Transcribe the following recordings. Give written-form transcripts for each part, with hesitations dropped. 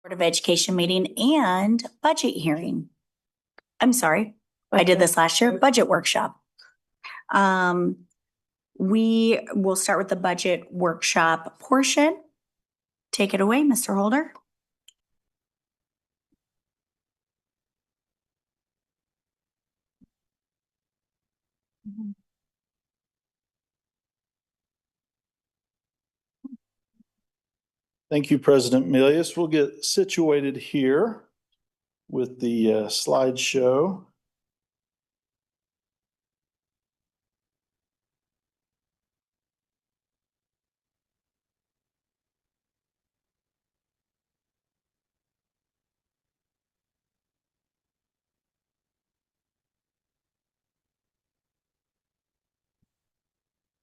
Board of Education meeting and budget hearing. I'm sorry, I did this last year, budget workshop. We will start with the budget workshop portion. Take it away, Mr. Holder. Thank you, President Milius. We'll get situated here with the slideshow.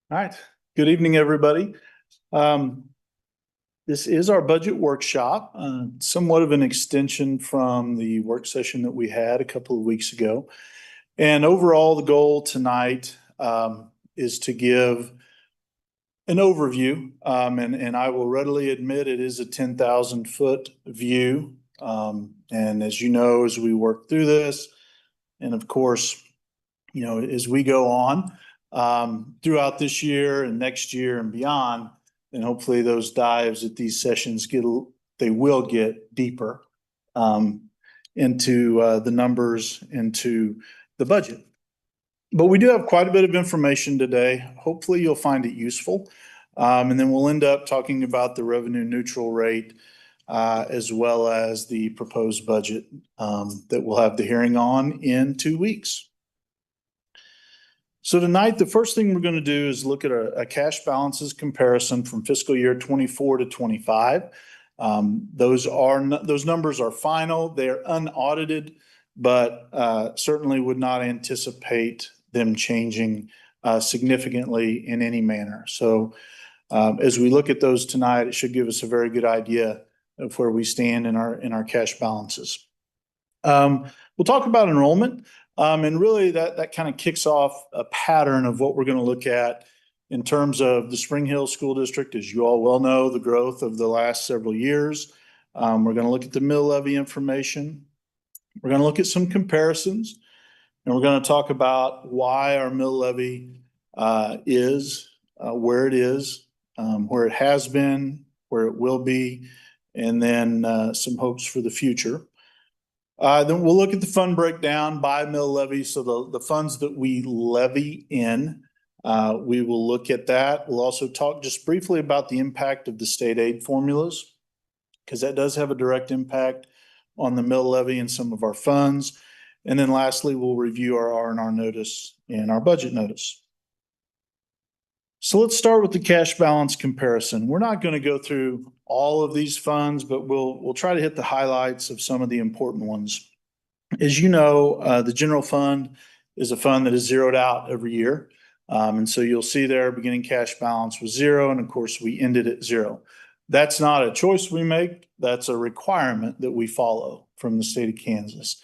All right. Good evening, everybody. This is our budget workshop, somewhat of an extension from the work session that we had a couple of weeks ago. And overall, the goal tonight is to give an overview, and I will readily admit it is a 10,000-foot view. And as you know, as we work through this, and of course, you know, as we go on throughout this year and next year and beyond, and hopefully those dives at these sessions they will get deeper into the numbers, into the budget. But we do have quite a bit of information today. Hopefully you'll find it useful. And then we'll end up talking about the revenue neutral rate as well as the proposed budget that we'll have the hearing on in 2 weeks. So tonight, the first thing we're going to do is look at a cash balances comparison from fiscal year 24 to 25. Those numbers are final. They're unaudited, but certainly would not anticipate them changing significantly in any manner. So as we look at those tonight, it should give us a very good idea of where we stand in our cash balances. We'll talk about enrollment. And really that kind of kicks off a pattern of what we're going to look at in terms of the Spring Hill School District. As you all well know, the growth of the last several years. We're going to look at the mill levy information. We're going to look at some comparisons, and we're going to talk about why our mill levy is where it is, where it has been, where it will be, and then some hopes for the future. Then we'll look at the fund breakdown by mill levy. So the funds that we levy in, we will look at that. We'll also talk just briefly about the impact of the state aid formulas, because that does have a direct impact on the mill levy and some of our funds. And then lastly, we'll review our R&R notice and our budget notice. So let's start with the cash balance comparison. We're not going to go through all of these funds, but we'll try to hit the highlights of some of the important ones. As you know, the general fund is a fund that is zeroed out every year. And so you'll see there beginning cash balance was zero. And of course, we ended at zero. That's not a choice we make. That's a requirement that we follow from the state of Kansas.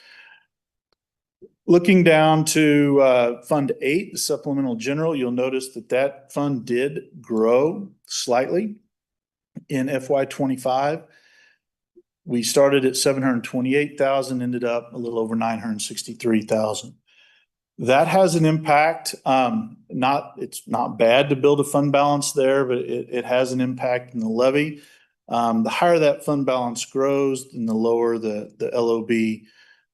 Looking down to Fund 8, the Supplemental General, you'll notice that fund did grow slightly in FY25. We started at $728,000, ended up a little over $963,000. That has an impact. It's not bad to build a fund balance there, but it has an impact in the levy. The higher that fund balance grows, then the lower the LOB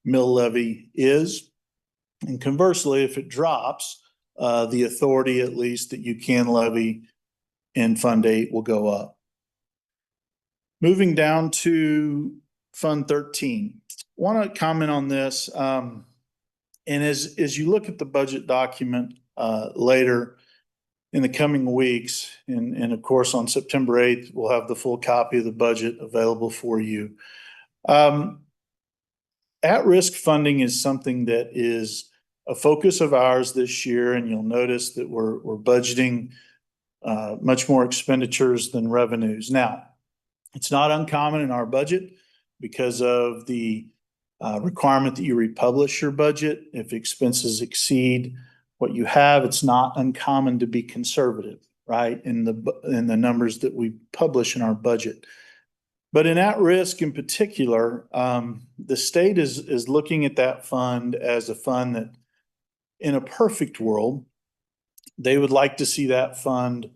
mill levy is. And conversely, if it drops, the authority at least that you can levy in Fund 8 will go up. Moving down to Fund 13, I want to comment on this. And as you look at the budget document later in the coming weeks, and of course on September 8th, we'll have the full copy of the budget available for you. At-risk funding is something that is a focus of ours this year, and you'll notice that we're budgeting much more expenditures than revenues. Now, it's not uncommon in our budget because of the requirement that you republish your budget. If expenses exceed what you have, it's not uncommon to be conservative, right, in the numbers that we publish in our budget. But in at-risk in particular, the state is looking at that fund as a fund that, in a perfect world, they would like to see that fund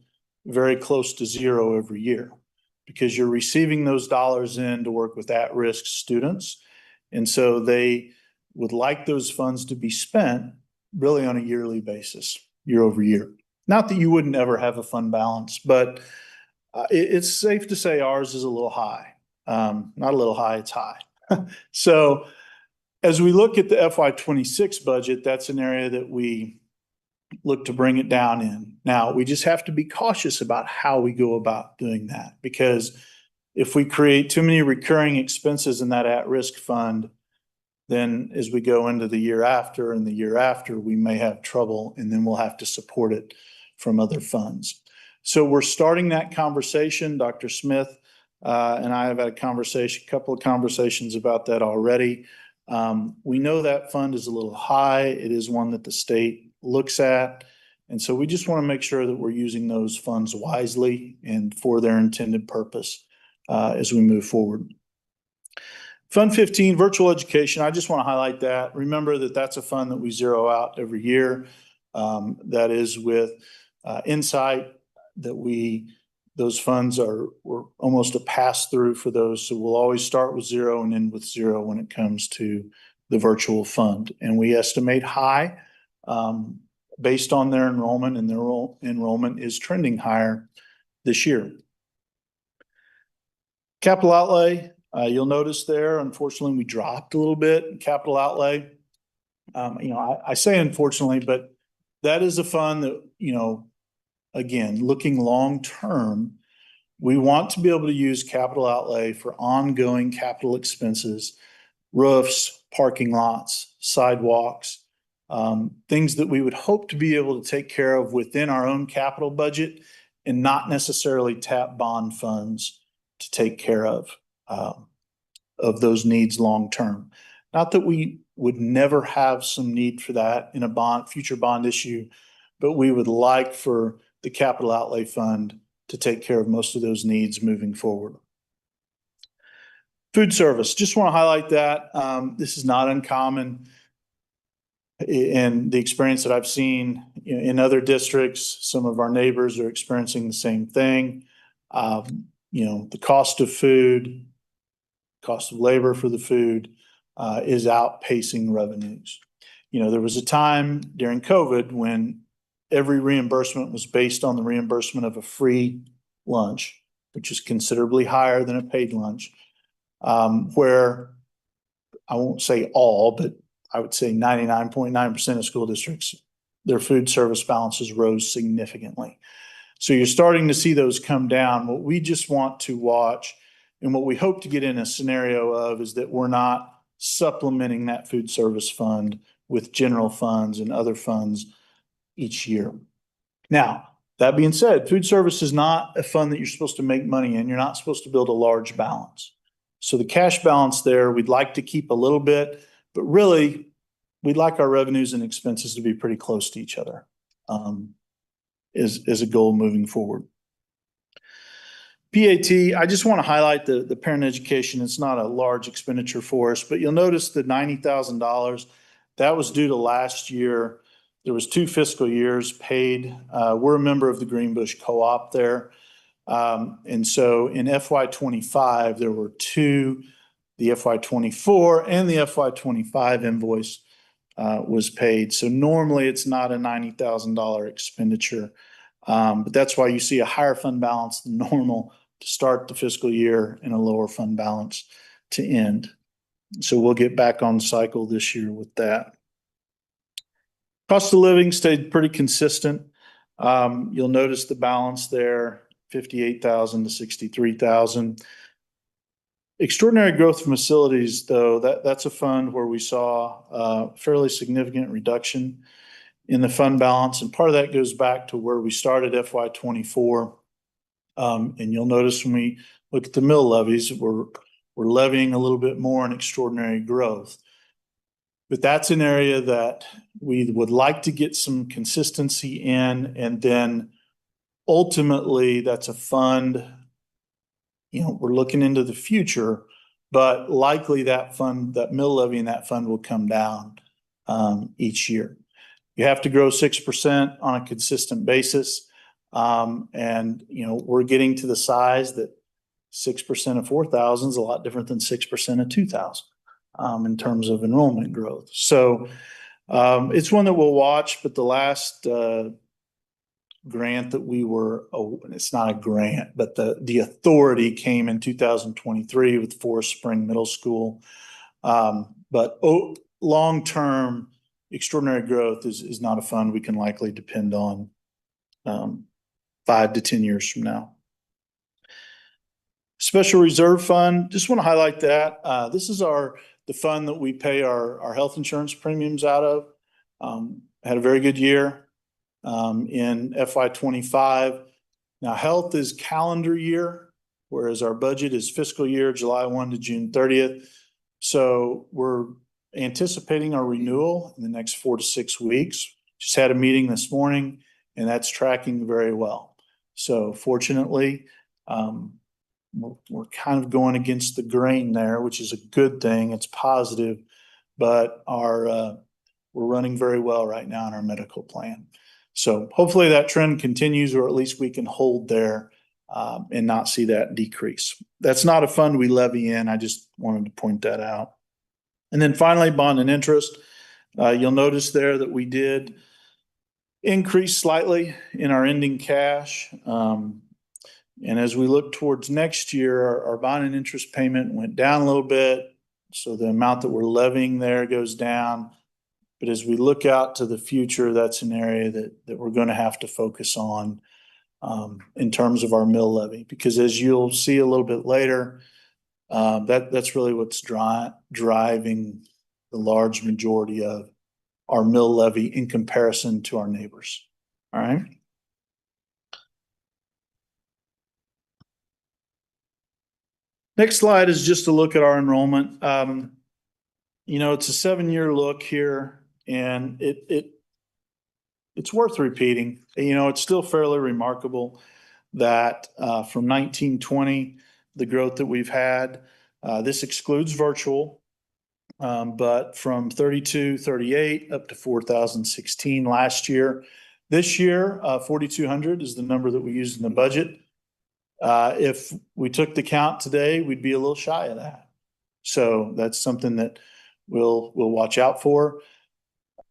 very close to zero every year, because you're receiving those dollars in to work with at-risk students. And so they would like those funds to be spent really on a yearly basis, year over year. Not that you wouldn't ever have a fund balance, but it's safe to say ours is a little high. Not a little high, it's high. So as we look at the FY26 budget, that's an area that we look to bring it down in. Now, we just have to be cautious about how we go about doing that, because if we create too many recurring expenses in that at-risk fund, then as we go into the year after and the year after, we may have trouble, and then we'll have to support it from other funds. So we're starting that conversation. Dr. Smith and I have had a couple of conversations about that already. We know that fund is a little high. It is one that the state looks at. And so we just want to make sure that we're using those funds wisely and for their intended purpose as we move forward. Fund 15, virtual education. I just want to highlight that. Remember that that's a fund that we zero out every year. That is with Insight, those funds were almost a pass through for those. So we'll always start with zero and end with zero when it comes to the virtual fund. And we estimate high based on their enrollment, and their enrollment is trending higher this year. Capital outlay. You'll notice there, unfortunately, we dropped a little bit in capital outlay. I say unfortunately, but that is a fund that, again, looking long term, we want to be able to use capital outlay for ongoing capital expenses, roofs, parking lots, sidewalks, things that we would hope to be able to take care of within our own capital budget and not necessarily tap bond funds to take care of those needs long term. Not that we would never have some need for that in a future bond issue, but we would like for the capital outlay fund to take care of most of those needs moving forward. Food service, just want to highlight that. This is not uncommon in the experience that I've seen in other districts. Some of our neighbors are experiencing the same thing. The cost of food, cost of labor for the food is outpacing revenues. There was a time during COVID when every reimbursement was based on the reimbursement of a free lunch, which is considerably higher than a paid lunch, where I won't say all, but I would say 99.9% of school districts, their food service balances rose significantly. So you're starting to see those come down. What we just want to watch, and what we hope to get in a scenario of, is that we're not supplementing that food service fund with general funds and other funds each year. Now, that being said, food service is not a fund that you're supposed to make money in. You're not supposed to build a large balance. So the cash balance there, we'd like to keep a little bit, but really, we'd like our revenues and expenses to be pretty close to each other, is a goal moving forward. PAT, I just want to highlight the parent education. It's not a large expenditure for us, but you'll notice the $90,000, that was due to last year. There was 2 fiscal years paid. We're a member of the Greenbush Co-op there. And so in FY25, there were 2, the FY24 and the FY25 invoice was paid. So normally it's not a $90,000 expenditure. But that's why you see a higher fund balance than normal to start the fiscal year and a lower fund balance to end. So we'll get back on cycle this year with that. Cost of living stayed pretty consistent. You'll notice the balance there, 58,000 to 63,000. Extraordinary growth from facilities, though, that's a fund where we saw a fairly significant reduction in the fund balance. And part of that goes back to where we started FY24. And you'll notice when we look at the mill levies, we're levying a little bit more in extraordinary growth. But that's an area that we would like to get some consistency in. And then ultimately, that's a fund we're looking into the future, but likely that fund, that mill levy in that fund will come down each year. You have to grow 6% on a consistent basis. And we're getting to the size that 6% of 4,000 is a lot different than 6% of 2,000 in terms of enrollment growth. So it's one that we'll watch, but the last grant that it's not a grant, but the authority came in 2023 with Forest Spring Middle School. But long-term extraordinary growth is not a fund we can likely depend on 5 to 10 years from now. Special Reserve Fund, just want to highlight that. This is the fund that we pay our health insurance premiums out of. Had a very good year in FY25. Now, health is calendar year, whereas our budget is fiscal year, July 1 to June 30th. So we're anticipating our renewal in the next 4 to 6 weeks. Just had a meeting this morning, and that's tracking very well. So fortunately, we're kind of going against the grain there, which is a good thing. It's positive, but we're running very well right now in our medical plan. So hopefully that trend continues, or at least we can hold there and not see that decrease. That's not a fund we levy in. I just wanted to point that out. And then finally, bond and interest. You'll notice there that we did increase slightly in our ending cash. And as we look towards next year, our bond and interest payment went down a little bit. So the amount that we're levying there goes down. But as we look out to the future, that's an area that we're going to have to focus on in terms of our mill levy. Because as you'll see a little bit later, that's really what's driving the large majority of our mill levy in comparison to our neighbors. All right. Next slide is just a look at our enrollment. It's a 7-year look here, and it's worth repeating. It's still fairly remarkable that from 1920, the growth that we've had, this excludes virtual, but from 3238 up to 4016 last year. This year, 4,200 is the number that we used in the budget. If we took the count today, we'd be a little shy of that. So that's something that we'll watch out for.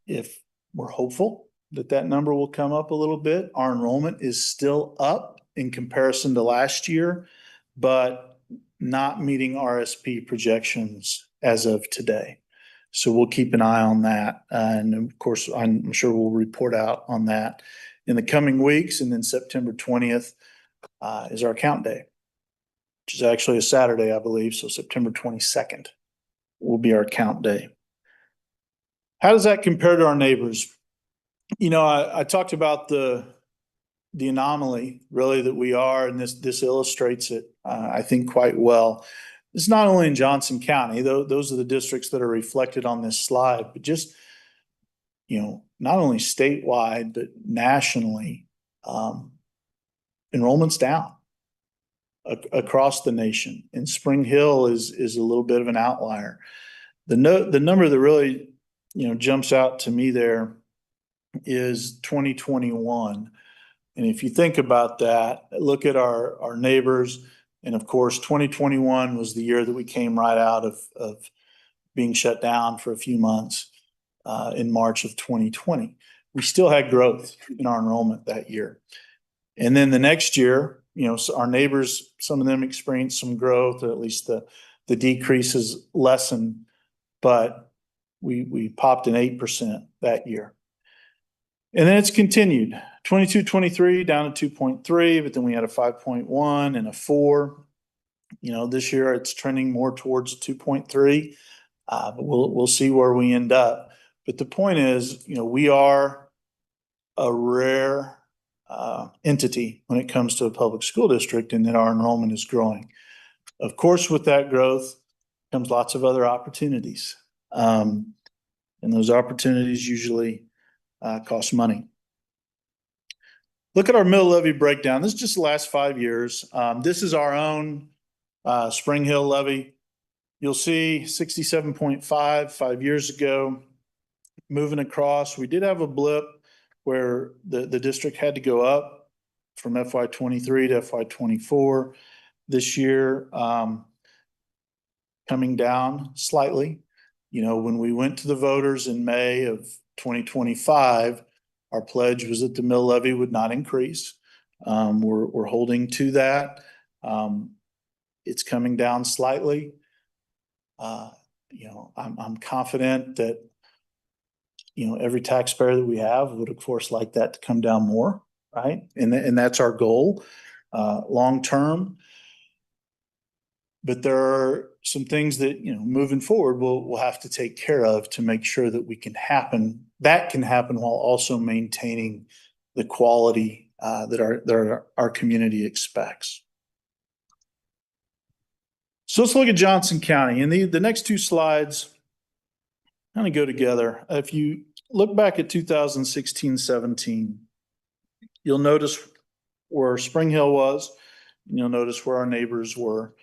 If we're hopeful that number will come up a little bit, our enrollment is still up in comparison to last year, but not meeting RSP projections as of today. So we'll keep an eye on that. And of course, I'm sure we'll report out on that in the coming weeks. And then September 20th is our count day, which is actually a Saturday, I believe. So September 22nd will be our count day. How does that compare to our neighbors? I talked about the anomaly really that we are, and this illustrates it, I think, quite well. It's not only in Johnson County, though those are the districts that are reflected on this slide, but just, not only statewide, but nationally, enrollment's down across the nation. And Spring Hill is a little bit of an outlier. The number that really jumps out to me there is 2021. And if you think about that, look at our neighbors. And of course, 2021 was the year that we came right out of being shut down for a few months in March of 2020. We still had growth in our enrollment that year. And then the next year, so our neighbors, some of them experienced some growth, or at least the decreases lessened, but we popped an 8% that year. And then it's continued. 22-23 down to 2.3, but then we had a 5.1 and a 4. This year it's trending more towards 2.3. But we'll see where we end up. But the point is, we are a rare entity when it comes to a public school district, and that our enrollment is growing. Of course, with that growth comes lots of other opportunities. And those opportunities usually cost money. Look at our mill levy breakdown. This is just the last 5 years. This is our own Spring Hill levy, you'll see 67.5 5 years ago. Moving across, we did have a blip where the district had to go up from FY23 to FY24. This year, coming down slightly. You know, when we went to the voters in May of 2025, our pledge was that the mill levy would not increase. We're holding to that. It's coming down slightly. I'm confident that, every taxpayer that we have would of course like that to come down more, right? And that's our goal, long term. But there are some things that, moving forward, we'll have to take care of to make sure that that can happen while also maintaining the quality that our community expects. So let's look at Johnson County, and the next two slides kind of go together. If you look back at 2016-17, you'll notice where Spring Hill was, and you'll notice where our neighbors were.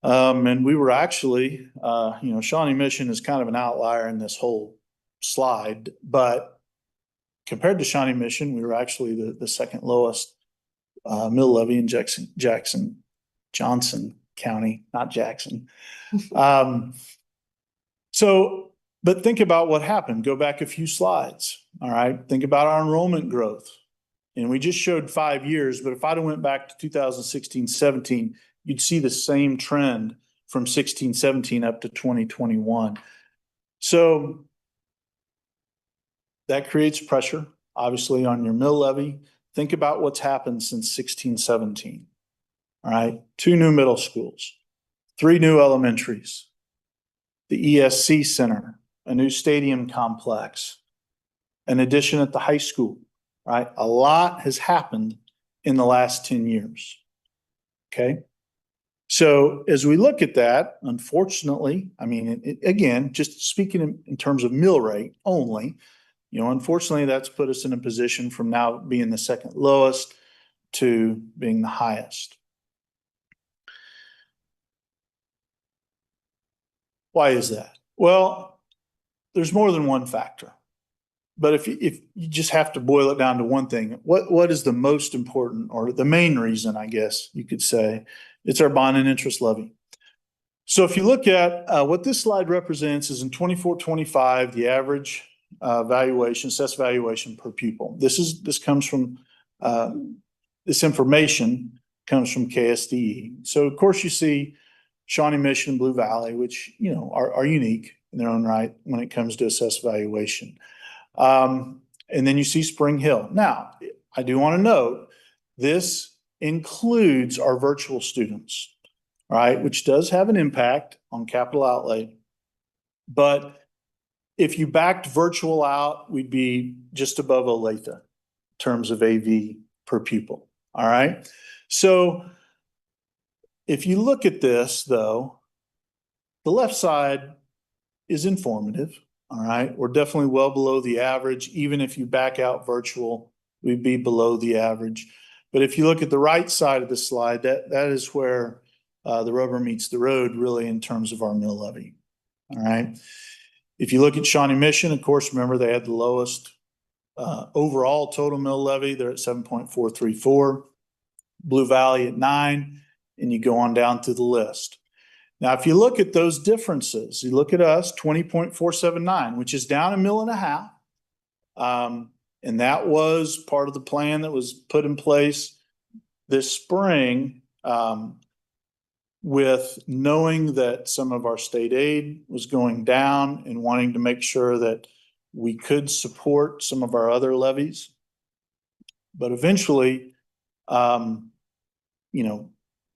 And we were actually, Shawnee Mission is kind of an outlier in this whole slide, but compared to Shawnee Mission, we were actually the second lowest mill levy in Johnson County, not Jackson. But think about what happened. Go back a few slides. All right. Think about our enrollment growth. And we just showed 5 years, but if I'd have went back to 2016-17, you'd see the same trend from 16-17 up to 2021. So that creates pressure, obviously, on your mill levy. Think about what's happened since 16-17. All right, 2 new middle schools, 3 new elementaries, the ESC Center, a new stadium complex, an addition at the high school, right? A lot has happened in the last 10 years, okay? So as we look at that, unfortunately, again, just speaking in terms of mill rate only, unfortunately, that's put us in a position from now being the second lowest to being the highest. Why is that? Well, there's more than one factor. But if you just have to boil it down to one thing, what is the most important, or the main reason, I guess you could say, it's our bond and interest levy. So if you look at what this slide represents is in 24-25, the average assessed valuation per pupil. This information comes from KSDE. So of course you see Shawnee Mission and Blue Valley, which are unique in their own right when it comes to assessed valuation. And then you see Spring Hill. Now, I do want to note this includes our virtual students, right, which does have an impact on capital outlay. But if you backed virtual out, we'd be just above Olathe in terms of AV per pupil. All right. So if you look at this, though, the left side is informative. All right. We're definitely well below the average. Even if you back out virtual, we'd be below the average. But if you look at the right side of the slide, that is where the rubber meets the road, really, in terms of our mill levy. All right. If you look at Shawnee Mission, of course, remember they had the lowest overall total mill levy. They're at 7.434. Blue Valley at 9, and you go on down through the list. Now, if you look at those differences, you look at us, 20.479, which is down $1.5 million. And that was part of the plan that was put in place this spring, with knowing that some of our state aid was going down and wanting to make sure that we could support some of our other levies. But eventually,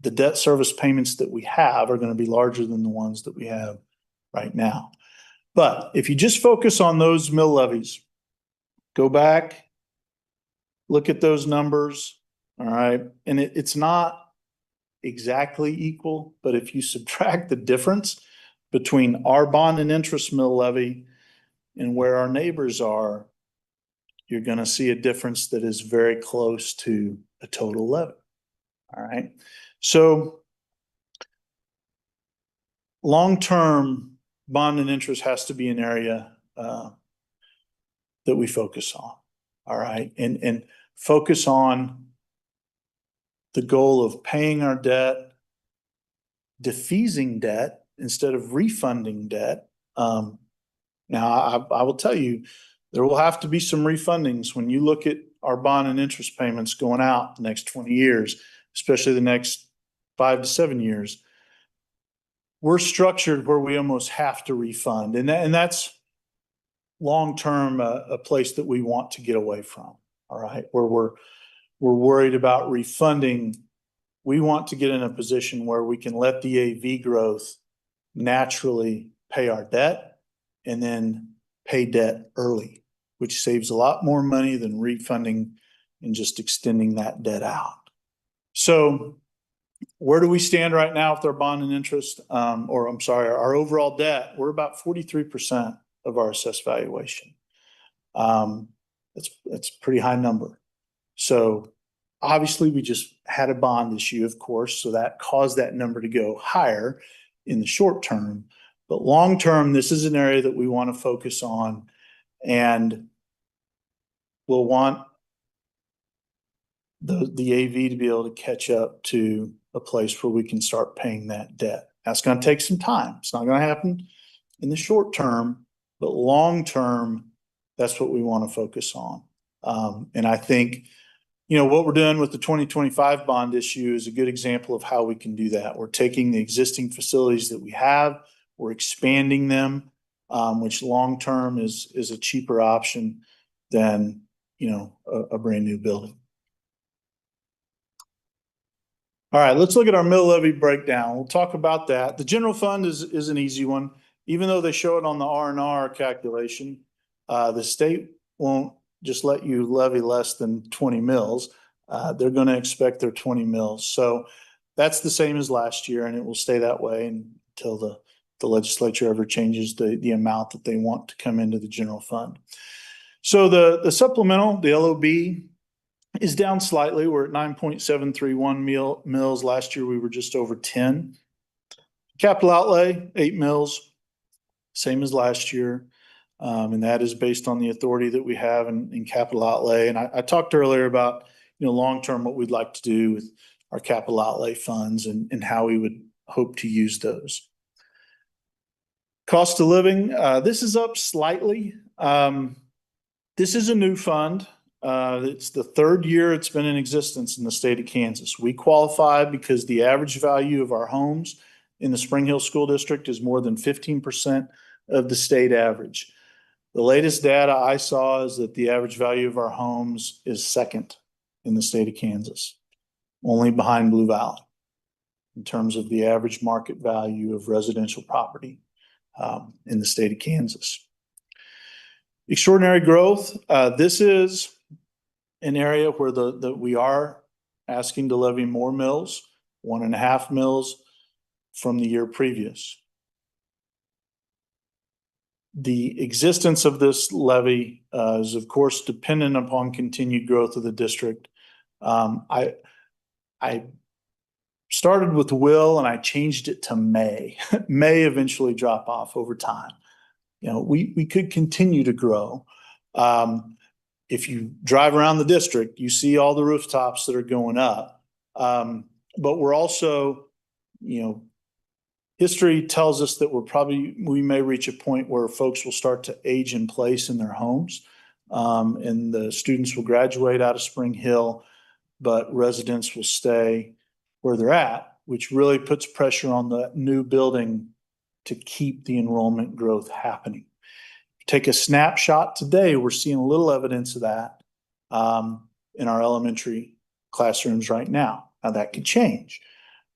the debt service payments that we have are going to be larger than the ones that we have right now. But if you just focus on those mill levies, go back, look at those numbers, all right? And it's not exactly equal, but if you subtract the difference between our bond and interest mill levy and where our neighbors are, you're going to see a difference that is very close to a total levy. All right. So long-term bond and interest has to be an area that we focus on. All right. And focus on the goal of paying our debt, defeasing debt instead of refunding debt. Now, I will tell you, there will have to be some refundings when you look at our bond and interest payments going out the next 20 years, especially the next 5 to 7 years. We're structured where we almost have to refund, and that's long-term a place that we want to get away from. All right, where we're worried about refunding. We want to get in a position where we can let the AV growth naturally pay our debt and then pay debt early, which saves a lot more money than refunding and just extending that debt out. So where do we stand right now with our bond and interest? Our overall debt? We're about 43% of our assessed valuation. That's a pretty high number. So obviously we just had a bond issue, of course, so that caused that number to go higher in the short term. But long term, this is an area that we want to focus on, and we'll want the AV to be able to catch up to a place where we can start paying that debt. That's going to take some time. It's not going to happen in the short term, but long term, that's what we want to focus on. And I think, what we're doing with the 2025 bond issue is a good example of how we can do that. We're taking the existing facilities that we have, we're expanding them, which long term is a cheaper option than, a brand new building. All right, let's look at our mill levy breakdown. We'll talk about that. The general fund is an easy one. Even though they show it on the R&R calculation, the state won't just let you levy less than 20 mills. They're going to expect their 20 mills. So that's the same as last year, and it will stay that way until the legislature ever changes the amount that they want to come into the general fund. So the supplemental, the LOB, is down slightly. We're at 9.731 mills. Last year we were just over 10. Capital outlay, 8 mills, same as last year. And that is based on the authority that we have in capital outlay. And I talked earlier about, long-term what we'd like to do with our capital outlay funds and how we would hope to use those. Cost of living, this is up slightly. This is a new fund. It's the third year it's been in existence in the state of Kansas. We qualify because the average value of our homes in the Spring Hill School District is more than 15% of the state average. The latest data I saw is that the average value of our homes is second in the state of Kansas, only behind Blue Valley in terms of the average market value of residential property in the state of Kansas. Extraordinary growth. This is an area where we are asking to levy more mills, 1.5 mills from the year previous. The existence of this levy is, of course, dependent upon continued growth of the district. I started with will and I changed it to may. May eventually drop off over time. We could continue to grow. If you drive around the district, you see all the rooftops that are going up. But we're also, history tells us that we may reach a point where folks will start to age in place in their homes, and the students will graduate out of Spring Hill, but residents will stay where they're at, which really puts pressure on the new building to keep the enrollment growth happening. Take a snapshot today, we're seeing a little evidence of that in our elementary classrooms right now. Now that could change.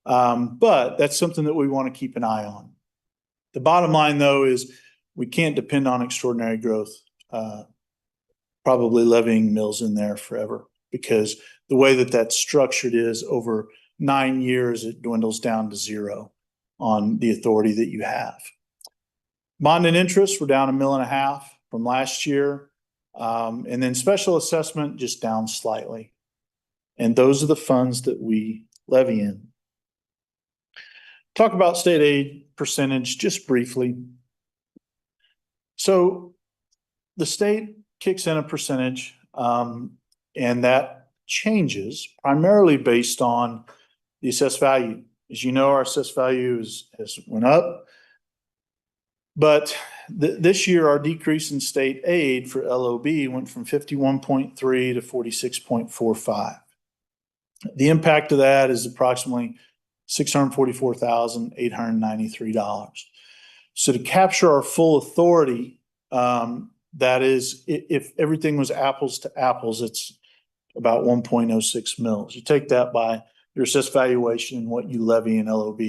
But that's something that we want to keep an eye on. The bottom line, though, is we can't depend on extraordinary growth, probably levying mills in there forever, because the way that that's structured is over 9 years, it dwindles down to 0 on the authority that you have. Bond and interest, we're down 1.5 million from last year. And then special assessment just down slightly. And those are the funds that we levy in. Talk about state aid percentage just briefly. So the state kicks in a percentage, and that changes primarily based on the assessed value. As you know, our assessed value has went up. But this year, our decrease in state aid for LOB went from 51.3 to 46.45. The impact of that is approximately $644,893. So to capture our full authority, that is, if everything was apples to apples, it's about 1.06 mils. You take that by your assessed valuation and what you levy in LOB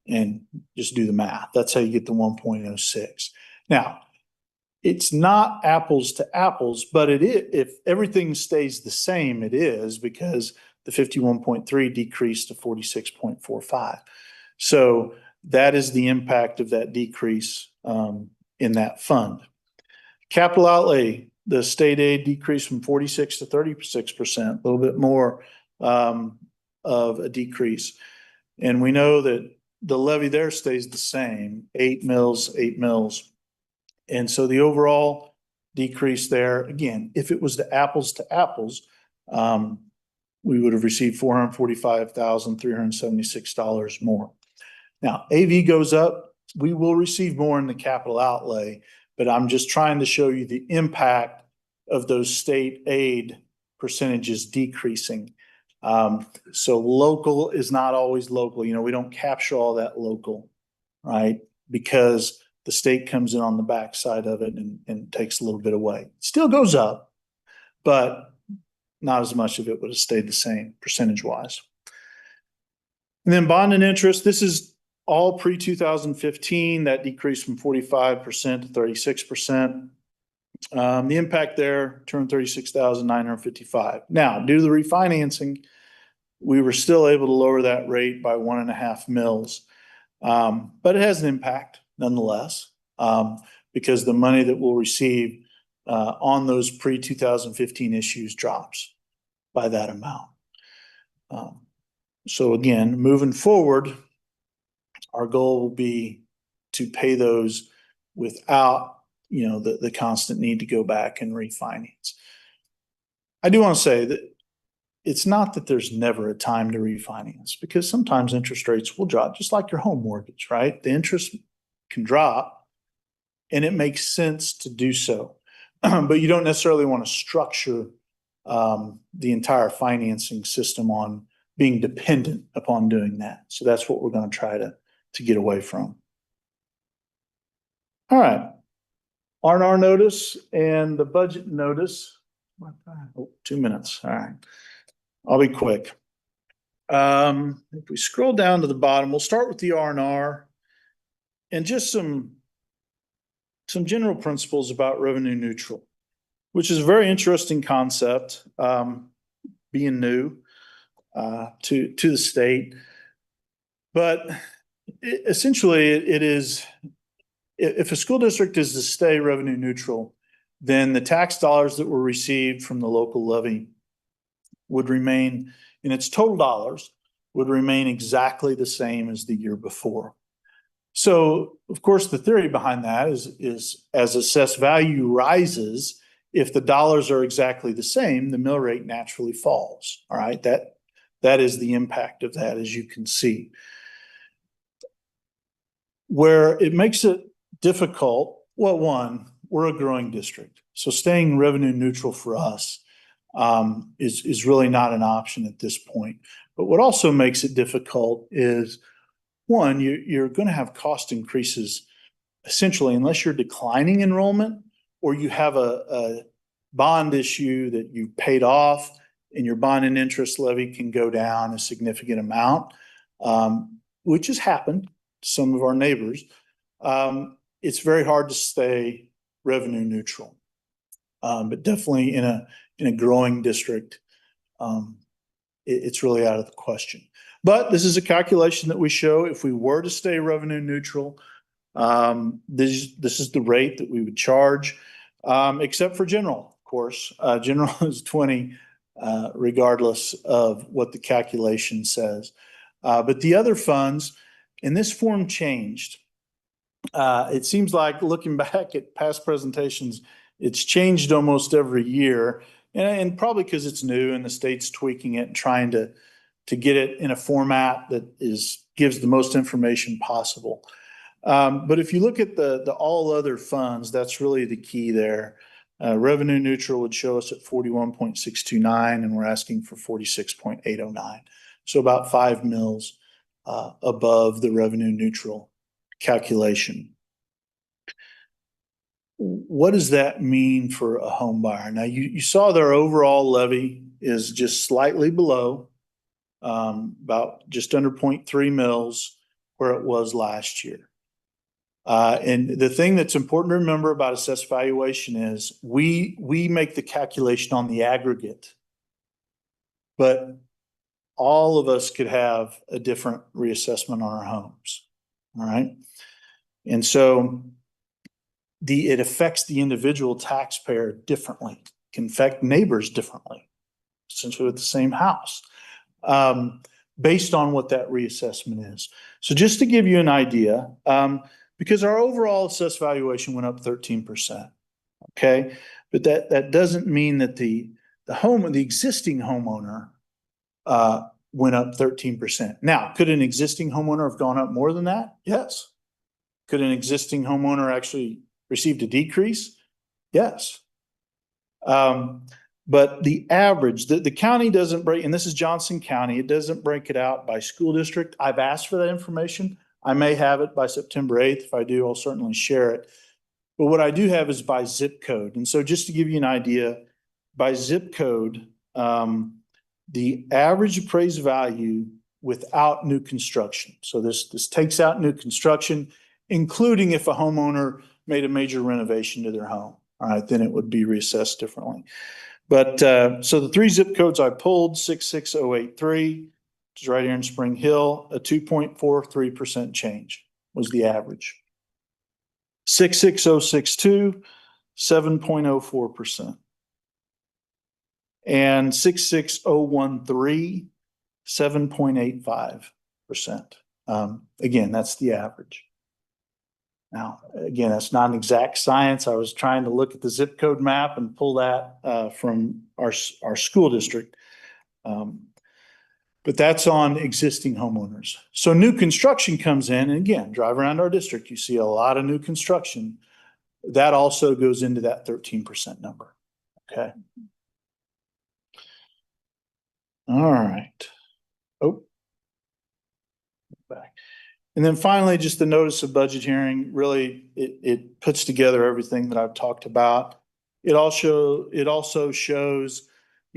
and just do the math. That's how you get the 1.06. Now, it's not apples to apples, but it is, if everything stays the same, it is, because the 51.3 decreased to 46.45. So that is the impact of that decrease in that fund. Capital outlay, the state aid decreased from 46 to 36%, a little bit more of a decrease. And we know that the levy there stays the same, 8 mils. And so the overall decrease there, again, if it was to apples, we would have received $445,376 more. Now, AV goes up, we will receive more in the capital outlay, but I'm just trying to show you the impact of those state aid percentages decreasing. So local is not always local. You know, we don't capture all that local, right? Because the state comes in on the backside of it and takes a little bit away. It still goes up, but not as much of it would have stayed the same percentage wise. And then bond and interest, this is all pre-2015, that decreased from 45% to 36%. The impact there turned 36,955. Now, due to the refinancing, we were still able to lower that rate by 1.5 mils. But it has an impact nonetheless, because the money that we'll receive on those pre-2015 issues drops by that amount. So again, moving forward, our goal will be to pay those without, you know, the constant need to go back and refinance. I do want to say that it's not that there's never a time to refinance, because sometimes interest rates will drop, just like your home mortgage, right? The interest can drop and it makes sense to do so. But you don't necessarily want to structure the entire financing system on being dependent upon doing that. So that's what we're going to try to get away from. All right. R&R notice and the budget notice. Oh, 2 minutes. All right. I'll be quick. If we scroll down to the bottom, we'll start with the R&R and just some general principles about revenue neutral, which is a very interesting concept, being new to the state. But essentially, it is, if a school district is to stay revenue neutral, then the tax dollars that were received from the local levy would remain, in its total dollars, would remain exactly the same as the year before. So, of course, the theory behind that is as assessed value rises, if the dollars are exactly the same, the mill rate naturally falls. All right, that is the impact of that, as you can see. Where it makes it difficult, well, one, we're a growing district, so staying revenue neutral for us is really not an option at this point. But what also makes it difficult is, one, you're going to have cost increases essentially unless you're declining enrollment or you have a bond issue that you paid off and your bond and interest levy can go down a significant amount, which has happened to some of our neighbors. It's very hard to stay revenue neutral, but definitely in a growing district, it's really out of the question. But this is a calculation that we show if we were to stay revenue neutral. This is the rate that we would charge, except for general, of course. General is 20, regardless of what the calculation says. But the other funds, and this form changed. It seems like looking back at past presentations, it's changed almost every year, and probably because it's new and the state's tweaking it and trying to get it in a format that gives the most information possible. But if you look at the all other funds, that's really the key there. Revenue neutral would show us at 41.629, and we're asking for 46.809. So about 5 mils above the revenue neutral calculation. What does that mean for a home buyer? Now, you saw their overall levy is just slightly below, about just under 0.3 mils where it was last year. And the thing that's important to remember about assessed valuation is we make the calculation on the aggregate, but all of us could have a different reassessment on our homes. All right. And so it affects the individual taxpayer differently, can affect neighbors differently, essentially with the same house, based on what that reassessment is. So just to give you an idea, because our overall assessed valuation went up 13%, okay? But that doesn't mean that the existing homeowner went up 13%. Now, could an existing homeowner have gone up more than that? Yes. Could an existing homeowner actually received a decrease? Yes. But the average, the county doesn't break, and this is Johnson County, it doesn't break it out by school district. I've asked for that information. I may have it by September 8th. If I do, I'll certainly share it. But what I do have is by zip code. And so just to give you an idea, by zip code, the average appraised value without new construction. So this takes out new construction, including if a homeowner made a major renovation to their home. All right, then it would be reassessed differently. But so the 3 zip codes I pulled, 66083, which is right here in Spring Hill, a 2.43% change was the average. 66062, 7.04%. And 66013, 7.85%. Again, that's the average. Now, again, that's not an exact science. I was trying to look at the zip code map and pull that from our school district. But that's on existing homeowners. So new construction comes in, and again, drive around our district, you see a lot of new construction. That also goes into that 13% number. Okay. All right. Oh, back. And then finally, just the notice of budget hearing, really, it puts together everything that I've talked about. It also shows,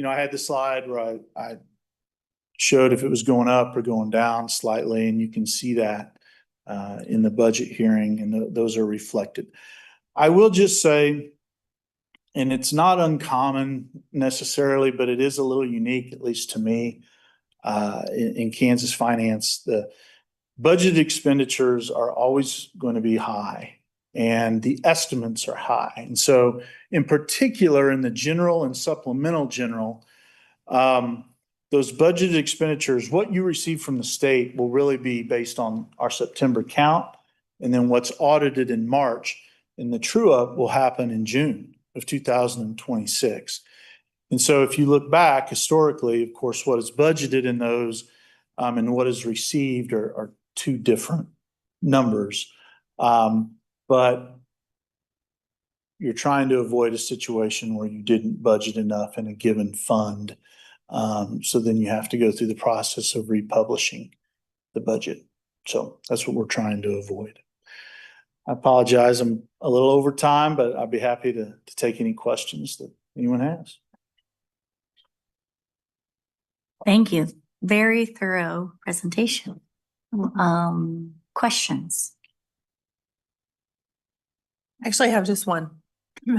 I had the slide where I showed if it was going up or going down slightly, and you can see that in the budget hearing, and those are reflected. I will just say, and it's not uncommon necessarily, but it is a little unique, at least to me, in Kansas finance. The budget expenditures are always going to be high, and the estimates are high. And so in particular, in the general and supplemental general, those budgeted expenditures, what you receive from the state will really be based on our September count, and then what's audited in March, and the true up will happen in June of 2026. And so if you look back historically, of course, what is budgeted in those and what is received are two different numbers. But you're trying to avoid a situation where you didn't budget enough in a given fund. So then you have to go through the process of republishing the budget. So that's what we're trying to avoid. I apologize, I'm a little over time, but I'd be happy to take any questions that anyone has. Thank you. Very thorough presentation. Questions? Actually, I have just one.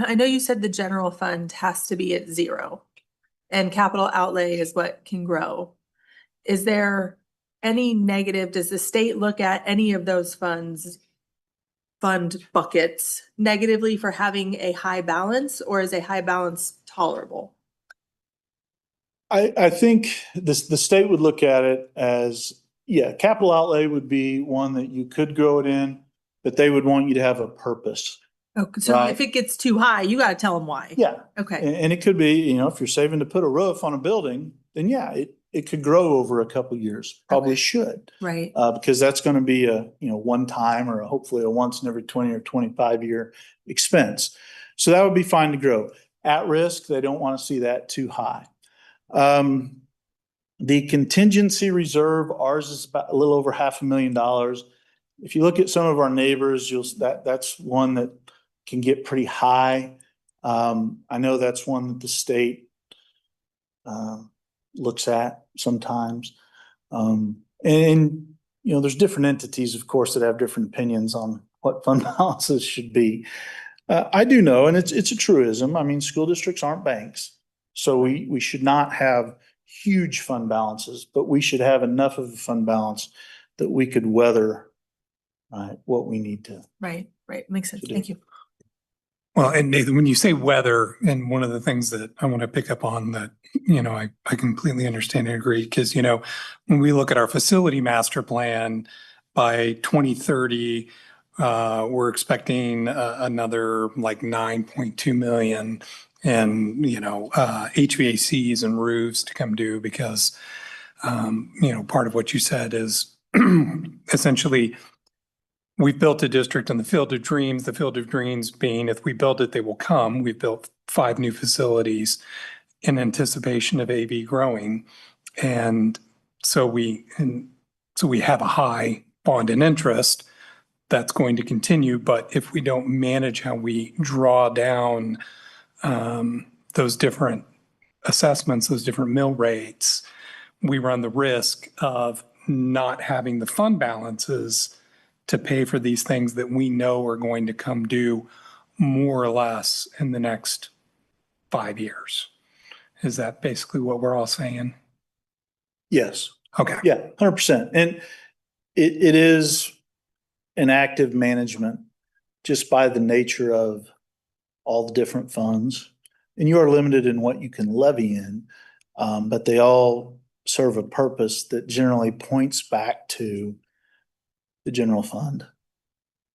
I know you said the general fund has to be at 0 and capital outlay is what can grow. Is there any negative? Does the state look at any of those fund buckets negatively for having a high balance, or is a high balance tolerable? I think the state would look at it as, Yeah, capital outlay would be one that you could grow it in, but they would want you to have a purpose. Oh, so Right. if it gets too high, you gotta tell them why. Yeah. Okay, And it could be, if you're saving to put a roof on a building, then yeah, it could grow over a couple of years, probably Okay. should. right. Because that's going to be a, one time or hopefully a once in every 20 or 25 year expense. So that would be fine to grow. At risk, they don't want to see that too high. The contingency reserve, ours is about a little over $500,000. If you look at some of our neighbors, that's one that can get pretty high. I know that's one that the state looks at sometimes. There's different entities, of course, that have different opinions on what fund balances should be. I do know, and it's a truism. I mean, school districts aren't banks, so we should not have huge fund balances, but we should have enough of a fund balance that we could weather what we need to. Right, makes sense. To do. Thank you. Well, and Nathan, when you say weather, and one of the things that I want to pick up on that, I completely understand and agree, because, when we look at our facility master plan by 2030, we're expecting another like 9.2 million and, HVACs and roofs to come due because, part of what you said is essentially we've built a district on the Field of Dreams. The Field of Dreams being, if we build it, they will come. We've built 5 new facilities in anticipation of AV growing. And so we have a high bond and interest that's going to continue. But if we don't manage how we draw down those different assessments, those different mill rates, we run the risk of not having the fund balances to pay for these things that we know are going to come due more or less in the next 5 years. Is that basically what we're all saying? Yes. Okay. Yeah, 100%. And it is an active management just by the nature of all the different funds. And you are limited in what you can levy in, but they all serve a purpose that generally points back to the general fund,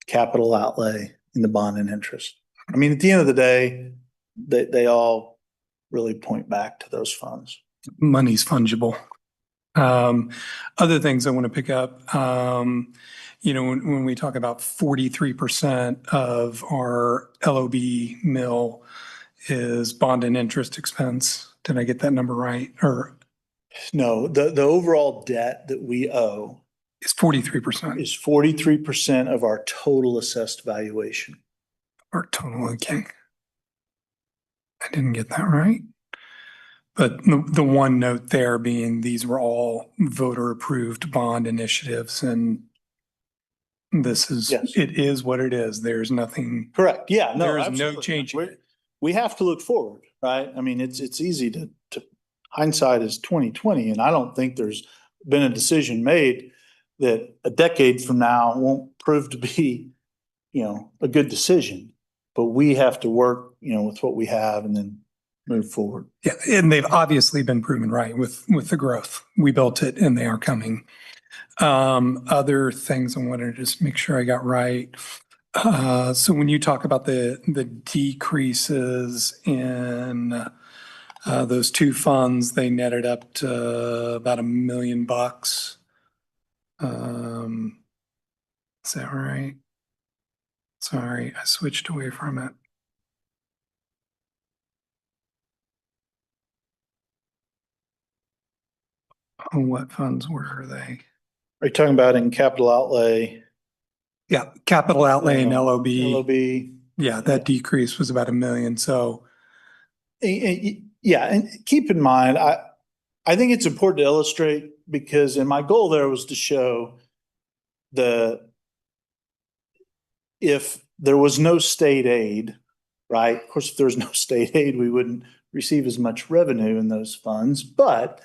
capital outlay, and the bond and interest. I mean, at the end of the day, they all really point back to those funds. Money's fungible. Other things I want to pick up, when we talk about 43% of our LOB mill is bond and interest expense. Did I get that number right? Or No, the overall debt that we owe is 43%? is 43% of our total assessed valuation. Or total, okay. I didn't get that right. But the one note there being these were all voter approved bond initiatives, and this is, Yes. it is what it is. There's nothing, Correct. Yeah, no, there is no absolutely. changing We're- it. We have to look forward, right? I mean, it's easy to hindsight is 2020, and I don't think there's been a decision made that a decade from now won't prove to be, a good decision. But we have to work, with what we have and then move forward. Yeah, and they've obviously been proven right with the growth. We built it and they are coming. Other things I wanted to just make sure I got right. So when you talk about the decreases in those 2 funds, they netted up to about $1 million. Is that right? Sorry, I switched away from it. Oh, what funds were they? Are you talking about in capital outlay? Yeah, capital outlay and LOB. LOB. Yeah, that decrease was about $1 million. So Yeah, and keep in mind, I think it's important to illustrate because, and my goal there was to show if there was no state aid, right? Of course, if there was no state aid, we wouldn't receive as much revenue in those funds. But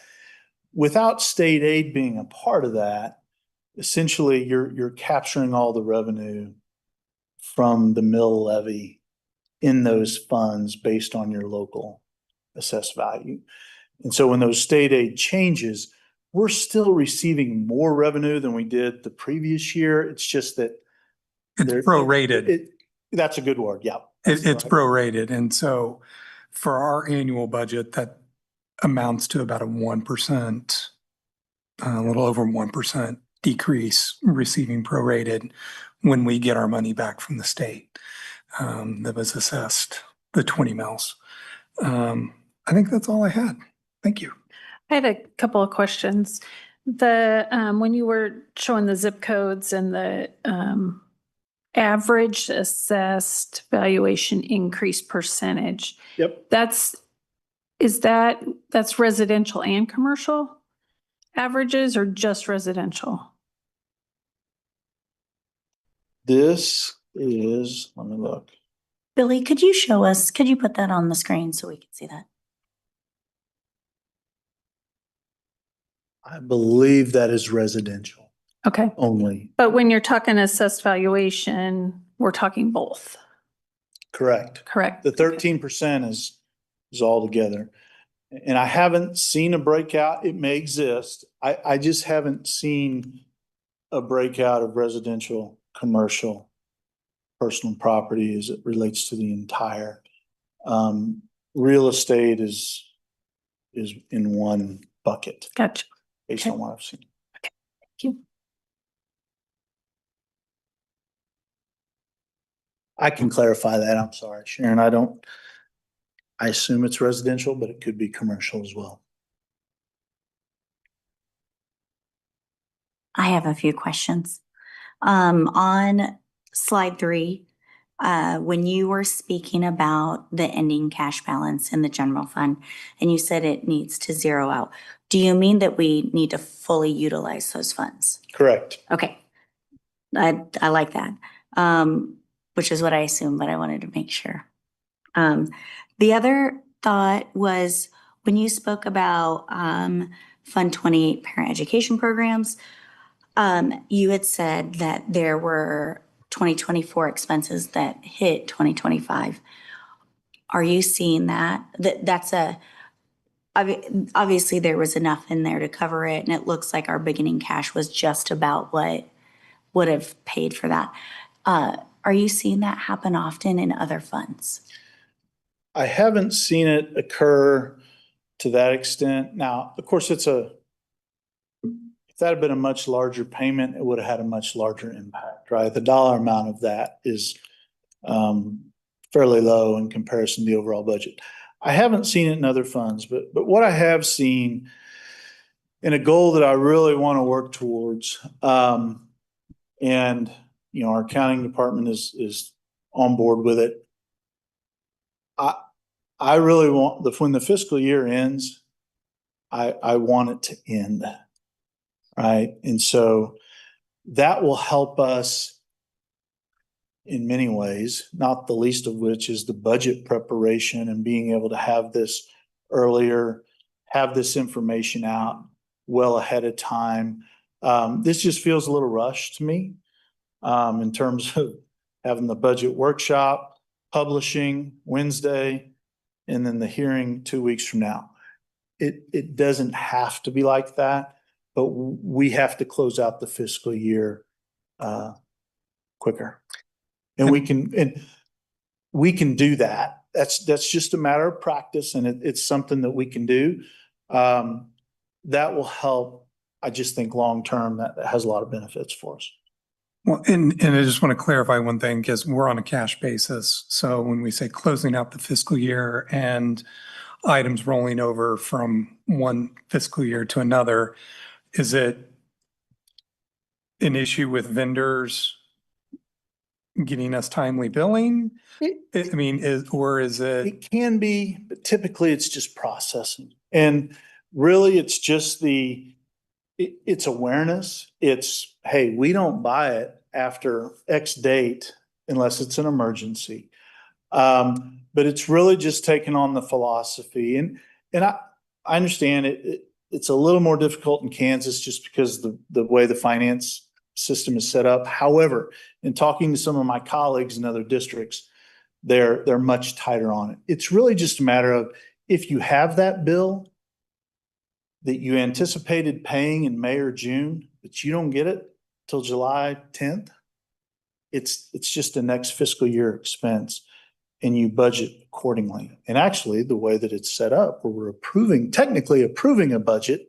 without state aid being a part of that, essentially you're capturing all the revenue from the mill levy in those funds based on your local assessed value. And so when those state aid changes, we're still receiving more revenue than we did the previous year. It's just that It's prorated. That's a good word. Yeah. It's prorated. And so for our annual budget, that amounts to about a 1%, a little over 1% decrease receiving prorated when we get our money back from the state that was assessed, the 20 mils. I think that's all I had. Thank you. I had a couple of questions. When you were showing the zip codes and the average assessed valuation increase percentage, Yep. that's residential and commercial averages or just residential? This is, let me look. Billy, could you put that on the screen so we can see that? I believe that is residential Okay. only. But when you're talking assessed valuation, we're talking both, Correct. correct? The 13% is all together. And I haven't seen a breakout. It may exist. I just haven't seen a breakout of residential, commercial, personal property as it relates to the entire. Real estate is in one bucket Gotcha. based Okay. on what I've seen. Thank you. I can clarify that. I'm sorry, Sharon. I assume it's residential, but it could be commercial as well. I have a few questions. On slide 3, when you were speaking about the ending cash balance in the general fund, and you said it needs to zero out, do you mean that we need to fully utilize those funds? Correct. Okay. I like that, which is what I assumed, but I wanted to make sure. The other thought was when you spoke about Fund 28 parent education programs, you had said that there were 2024 expenses that hit 2025. Are you seeing that? Obviously there was enough in there to cover it, and it looks like our beginning cash was just about what would have paid for that. Are you seeing that happen often in other funds? I haven't seen it occur to that extent. Now, of course, if that had been a much larger payment, it would have had a much larger impact, right? The dollar amount of that is fairly low in comparison to the overall budget. I haven't seen it in other funds, but what I have seen in a goal that I really want to work towards, and our accounting department is on board with it. I really want when the fiscal year ends, I want it to end, right? And so that will help us in many ways, not the least of which is the budget preparation and being able to have this earlier, have this information out well ahead of time. This just feels a little rushed to me in terms of having the budget workshop, publishing Wednesday, and then the hearing 2 weeks from now. It doesn't have to be like that, but we have to close out the fiscal year quicker. And we can do that. That's just a matter of practice, and it's something that we can do. That will help. I just think long-term that has a lot of benefits for us. Well, and I just want to clarify one thing because we're on a cash basis. So when we say closing out the fiscal year and items rolling over from one fiscal year to another, is it an issue with vendors getting us timely billing? I mean, is it? It can be, but typically it's just processing. And really it's just it's awareness. It's, hey, we don't buy it after X date unless it's an emergency. But it's really just taking on the philosophy. And I understand it's a little more difficult in Kansas just because the way the finance system is set up. However, in talking to some of my colleagues in other districts, they're much tighter on it. It's really just a matter of if you have that bill, that you anticipated paying in May or June, but you don't get it till July 10th, it's just a next fiscal year expense and you budget accordingly. And actually, the way that it's set up, where we're technically approving a budget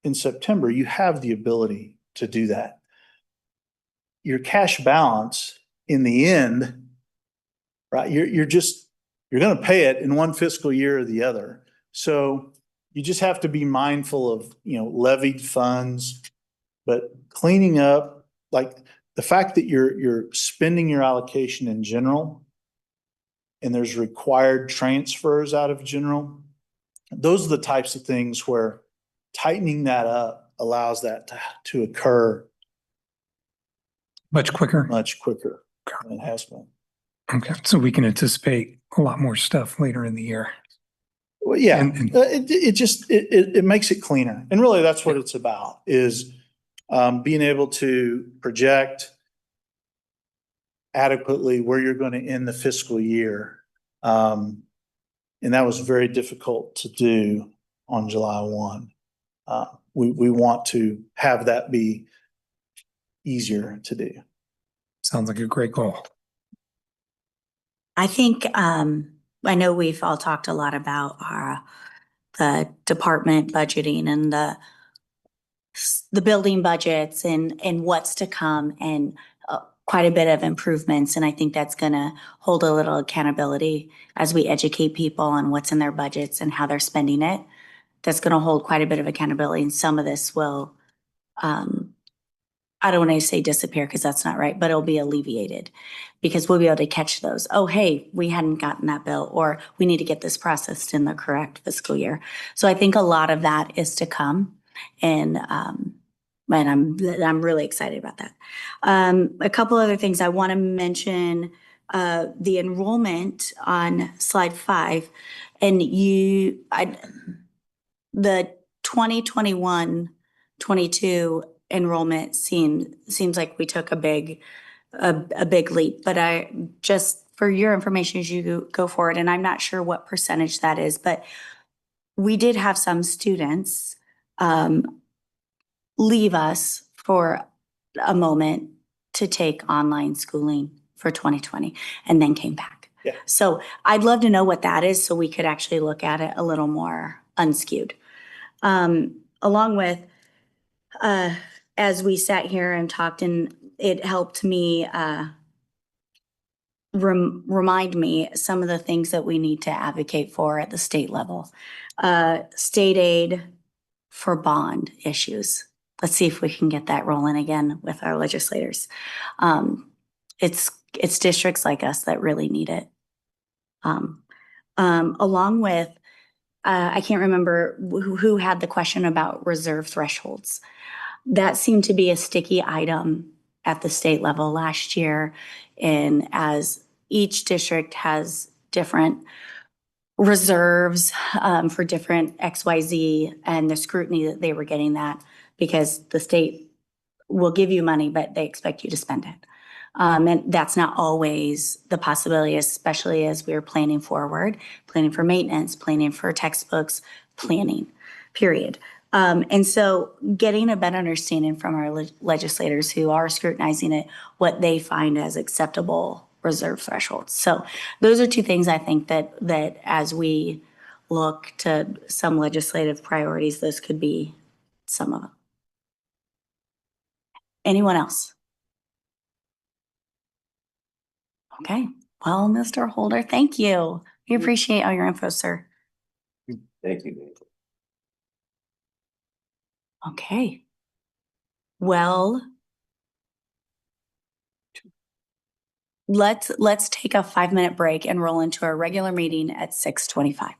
in September, you have the ability to do that. Your cash balance in the end, right? You're going to pay it in one fiscal year or the other. So you just have to be mindful of, levied funds, but cleaning up, like the fact that you're spending your allocation in general and there's required transfers out of general. Those are the types of things where tightening that up allows that to occur Much quicker. much quicker than it has been. Okay, so we can anticipate a lot more stuff later in the year. Well, yeah, And- it makes it cleaner. And really that's what it's about, is being able to project adequately where you're going to end the fiscal year. And that was very difficult to do on July 1. We want to have that be easier to do. Sounds like a great goal. I think, I know we've all talked a lot about the department budgeting and the building budgets and what's to come, and quite a bit of improvements. And I think that's going to hold a little accountability as we educate people on what's in their budgets and how they're spending it. That's going to hold quite a bit of accountability. And some of this will, I don't want to say disappear because that's not right, but it'll be alleviated because we'll be able to catch those. Oh, hey, we hadn't gotten that bill, or we need to get this processed in the correct fiscal year. So I think a lot of that is to come. And I'm really excited about that. A couple other things I want to mention, the enrollment on slide 5, and the 2021-22 enrollment seems like we took a big leap, but I just, for your information as you go forward, and I'm not sure what percentage that is, but we did have some students leave us for a moment to take online schooling for 2020 and then came back. Yeah. So I'd love to know what that is so we could actually look at it a little more unskewed. Along with, as we sat here and talked, and it helped me remind me some of the things that we need to advocate for at the state level. State aid for bond issues. Let's see if we can get that rolling again with our legislators. It's districts like us that really need it. Along with, I can't remember who had the question about reserve thresholds. That seemed to be a sticky item at the state level last year. And as each district has different reserves for different XYZ, and the scrutiny that they were getting that, because the state will give you money, but they expect you to spend it. And that's not always the possibility, especially as we're planning forward, planning for maintenance, planning for textbooks, planning, period. And so getting a better understanding from our legislators who are scrutinizing it, what they find as acceptable reserve thresholds. So those are two things I think that as we look to some legislative priorities, those could be some of them. Anyone else? Okay. Well, Mr. Holder, thank you. We appreciate all your info, sir. Thank you. Okay. Well, let's take a 5-minute break and roll into our regular meeting at 6:25.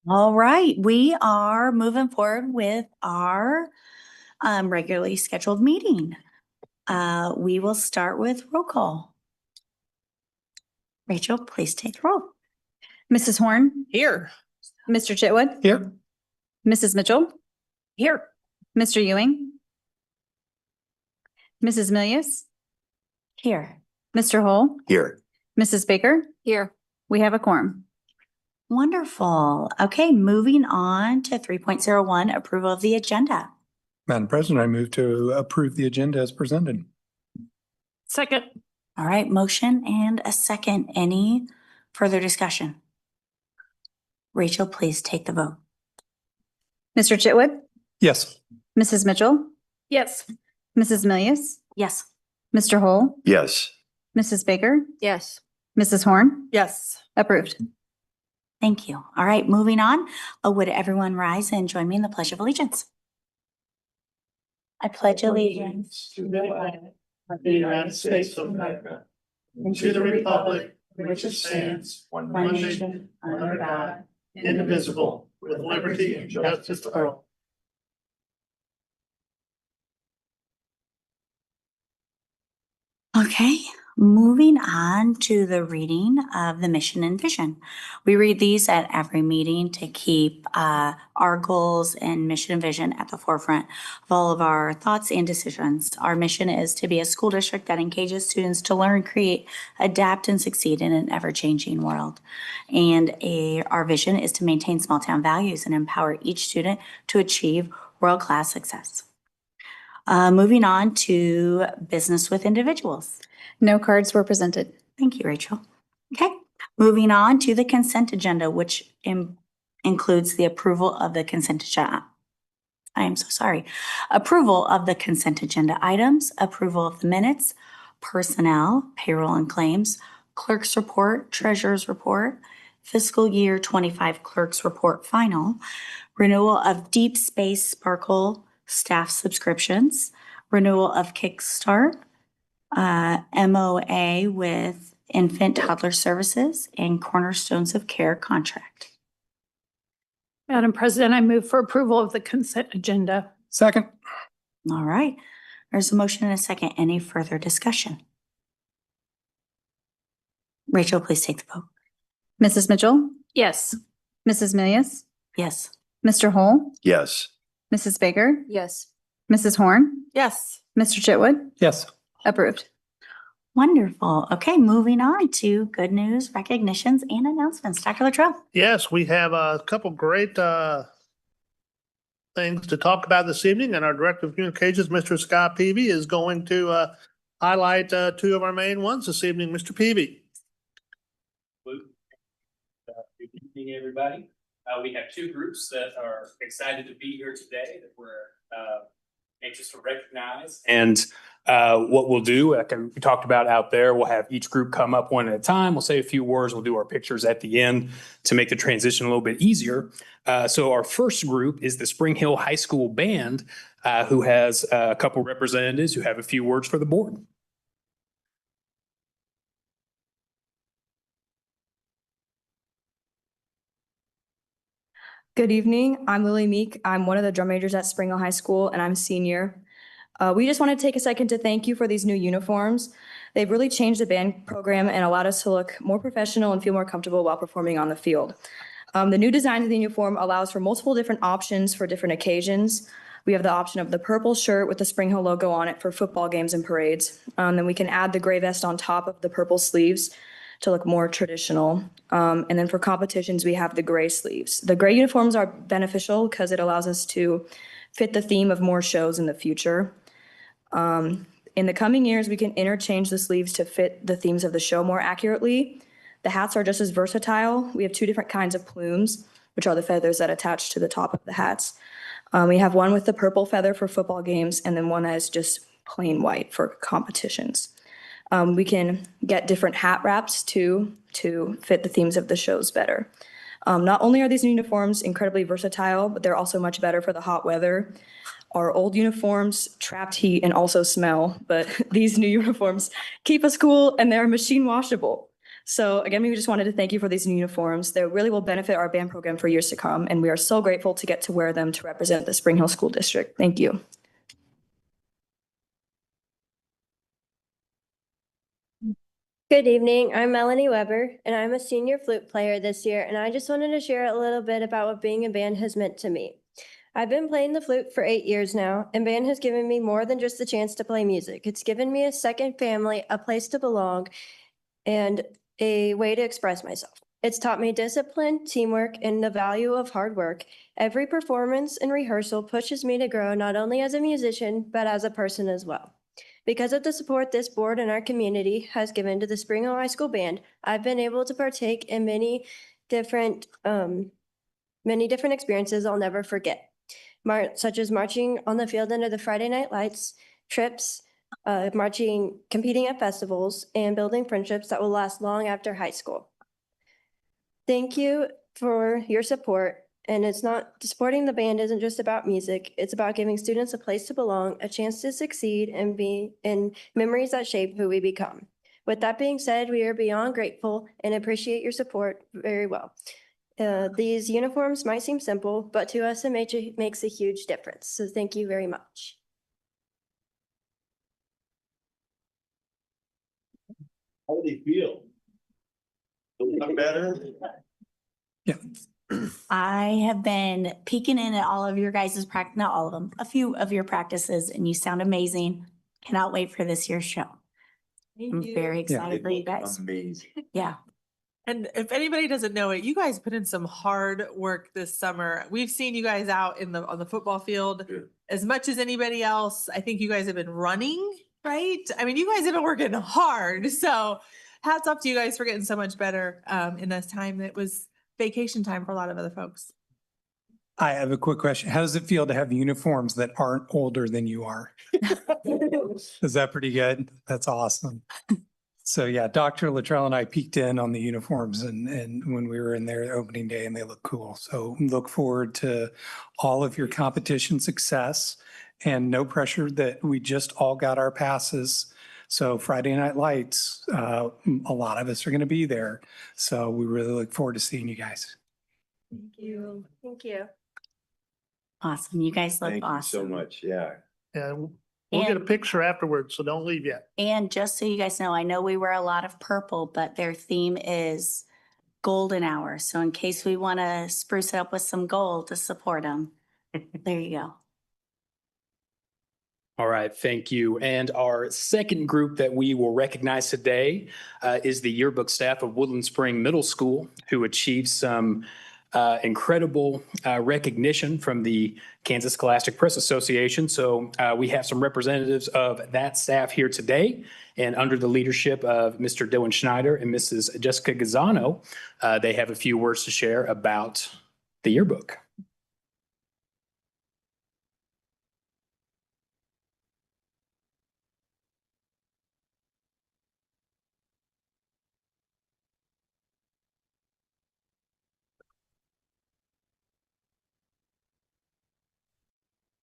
All right, we are moving forward with our regularly scheduled meeting. We will start with roll call. Rachel, please take the roll. Mrs. Horn, Here. Mr. Chitwood, Here. Mrs. Mitchell, Here. Mr. Ewing, Mrs. Milius, Here. Mr. Hull, Here. Mrs. Baker. Here. We have a quorum. Wonderful. Okay, moving on to 3.01, approval of the agenda. Madam President, I move to approve the agenda as presented. Second. All right, motion and a second. Any further discussion? Rachel, please take the vote. Mr. Chitwood, Yes. Mrs. Mitchell, Yes. Mrs. Milius, Yes. Mr. Hull, Yes. Mrs. Baker, Yes. Mrs. Horn, Yes. approved. Thank you. All right, moving on. Would everyone rise and join me in the Pledge of Allegiance? I pledge allegiance to the flag of the United States of America, and to the republic for which it stands, one nation, under God, indivisible, with liberty and justice for all. Okay, moving on to the reading of the mission and vision. We read these at every meeting to keep our goals and mission and vision at the forefront of all of our thoughts and decisions. Our mission is to be a school district that engages students to learn, create, adapt, and succeed in an ever-changing world. And our vision is to maintain small town values and empower each student to achieve world-class success. Moving on to business with individuals. No cards were presented. Thank you, Rachel. Okay, moving on to the consent agenda, which includes the approval of the consent agenda. I am so sorry. Approval of the consent agenda items, approval of the minutes, personnel, payroll and claims, clerk's report, treasurer's report, fiscal year 25 clerk's report final, renewal of Deep Space Sparkle staff subscriptions, renewal of Kickstart, MOA with Infant Toddler Services, and Cornerstones of Care contract. Madam President, I move for approval of the consent agenda. Second. All right, there's a motion and a second. Any further discussion? Rachel, please take the vote. Mrs. Mitchell, Yes. Mrs. Milius, Yes. Mr. Hull, Yes. Mrs. Baker, Yes. Mrs. Horn, Yes. Mr. Chitwood, Yes. approved. Wonderful. Okay, moving on to good news, recognitions, and announcements. Dr. Luttrell. Yes, we have a couple great things to talk about this evening, and our Director of Communications, Mr. Scott Peavy, is going to highlight two of our main ones this evening. Mr. Peavy. Good evening, everybody. We have two groups that are excited to be here today that we're anxious to recognize. And what we'll do, like we talked about out there, we'll have each group come up one at a time. We'll say a few words. We'll do our pictures at the end to make the transition a little bit easier. So our first group is the Spring Hill High School Band, who has a couple representatives who have a few words for the board. Good evening. I'm Lily Meek. I'm one of the drum majors at Spring Hill High School, and I'm a senior. We just want to take a second to thank you for these new uniforms. They've really changed the band program and allowed us to look more professional and feel more comfortable while performing on the field. The new design of the uniform allows for multiple different options for different occasions. We have the option of the purple shirt with the Spring Hill logo on it for football games and parades. Then we can add the gray vest on top of the purple sleeves to look more traditional. And then for competitions, we have the gray sleeves. The gray uniforms are beneficial because it allows us to fit the theme of more shows in the future. In the coming years, we can interchange the sleeves to fit the themes of the show more accurately. The hats are just as versatile. We have two different kinds of plumes, which are the feathers that attach to the top of the hats. We have one with the purple feather for football games, and then one that is just plain white for competitions. We can get different hat wraps too to fit the themes of the shows better. Not only are these new uniforms incredibly versatile, but they're also much better for the hot weather. Our old uniforms trapped heat and also smell, but these new uniforms keep us cool and they're machine washable. So again, we just wanted to thank you for these new uniforms. They really will benefit our band program for years to come, and we are so grateful to get to wear them to represent the Spring Hill School District. Thank you. Good evening. I'm Melanie Weber, and I'm a senior flute player this year, and I just wanted to share a little bit about what being in band has meant to me. I've been playing the flute for 8 years now, and band has given me more than just the chance to play music. It's given me a second family, a place to belong, and a way to express myself. It's taught me discipline, teamwork, and the value of hard work. Every performance and rehearsal pushes me to grow not only as a musician, but as a person as well. Because of the support this board and our community has given to the Spring Hill High School Band, I've been able to partake in many different experiences I'll never forget, such as marching on the field under the Friday night lights, trips, competing at festivals, and building friendships that will last long after high school. Thank you for your support. And supporting the band isn't just about music. It's about giving students a place to belong, a chance to succeed, and be in memories that shape who we become. With that being said, we are beyond grateful and appreciate your support very well. These uniforms might seem simple, but to us, it makes a huge difference. So thank you very much. How do they feel? Better? Yeah. I have been peeking in at all of your guys' practice, not all of them, a few of your practices, and you sound amazing. Cannot wait for this year's show. I'm very excited for you guys. Amazing. Yeah. And if anybody doesn't know it, you guys put in some hard work this summer. We've seen you guys out on the football field as much as anybody else. I think you guys have been running, right? I mean, you guys have been working hard. So hats off to you guys for getting so much better in this time that was vacation time for a lot of other folks. I have a quick question. How does it feel to have uniforms that aren't older than you are? Is that pretty good? That's awesome. So yeah, Dr. Luttrell and I peeked in on the uniforms and when we were in there opening day, and they look cool. So look forward to all of your competition success, and no pressure that we just all got our passes. So Friday Night Lights, a lot of us are going to be there. So we really look forward to seeing you guys. Thank you. Thank you. Awesome. You guys look Thank you awesome. so much. Yeah. Yeah, we'll get a picture afterwards, so don't leave yet. And just so you guys know, I know we wear a lot of purple, but their theme is golden hour. So in case we want to spruce it up with some gold to support them, there you go. All right, thank you. And our second group that we will recognize today is the yearbook staff of Woodland Spring Middle School, who achieved some incredible recognition from the Kansas Scholastic Press Association. So we have some representatives of that staff here today. And under the leadership of Mr. Dylan Schneider and Mrs. Jessica Gazzano, they have a few words to share about the yearbook.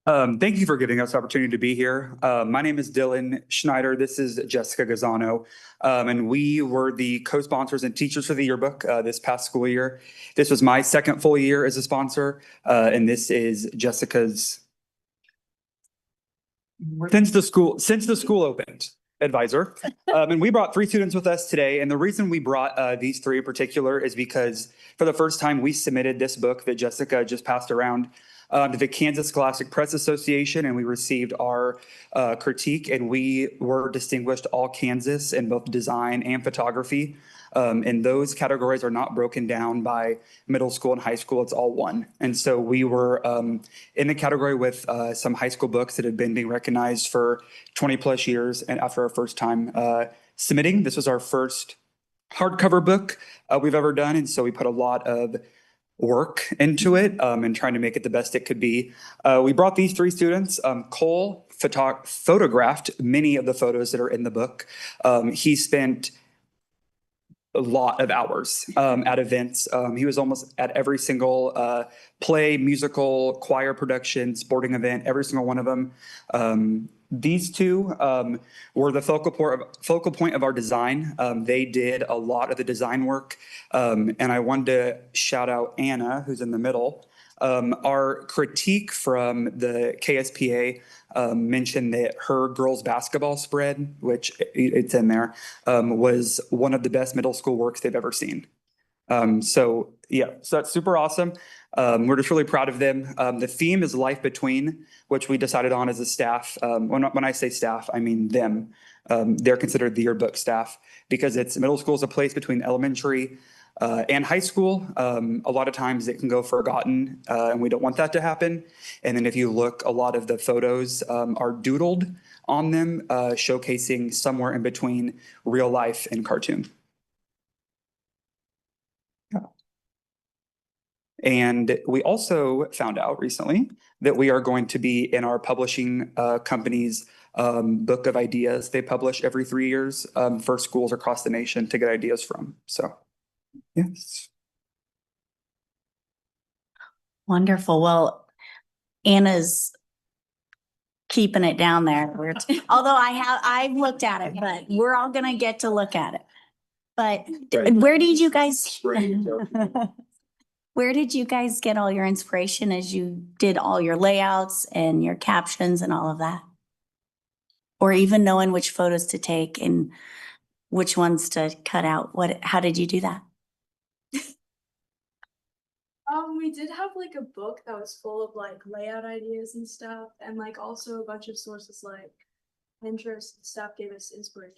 Thank you for giving us the opportunity to be here. My name is Dylan Schneider. This is Jessica Gazzano. And we were the co-sponsors and teachers for the yearbook this past school year. This was my second full year as a sponsor. And this is Jessica's since the school opened advisor. And we brought 3 students with us today. And the reason we brought these 3 in particular is because for the first time we submitted this book that Jessica just passed around to the Kansas Scholastic Press Association, and we received our critique, and we were distinguished all Kansas in both design and photography. And those categories are not broken down by middle school and high school. It's all one. And so we were in the category with some high school books that had been being recognized for 20 plus years. And after our first time submitting, this was our first hardcover book we've ever done. And so we put a lot of work into it and trying to make it the best it could be. We brought these 3 students. Cole photographed many of the photos that are in the book. He spent a lot of hours at events. He was almost at every single play, musical, choir production, sporting event, every single one of them. These two were the focal point of our design. They did a lot of the design work. And I wanted to shout out Anna, who's in the middle. Our critique from the KSPA mentioned that her girls basketball spread, which it's in there, was one of the best middle school works they've ever seen. So that's super awesome. We're just really proud of them. The theme is Life Between, which we decided on as a staff. When I say staff, I mean them. They're considered the yearbook staff because it's middle school is a place between elementary and high school. A lot of times it can go forgotten, and we don't want that to happen. And then if you look, a lot of the photos are doodled on them, showcasing somewhere in between real life and cartoon. And we also found out recently that we are going to be in our publishing company's book of ideas. They publish every 3 years for schools across the nation to get ideas from. So, yes. Wonderful. Well, Anna's keeping it down there. Although I've looked at it, but we're all gonna get to look at it. But where did you guys? Where did you guys get all your inspiration as you did all your layouts and your captions and all of that? Or even knowing which photos to take and which ones to cut out? How did you do that? We did have like a book that was full of like layout ideas and stuff, and like also a bunch of sources like Pinterest and stuff gave us inspiration.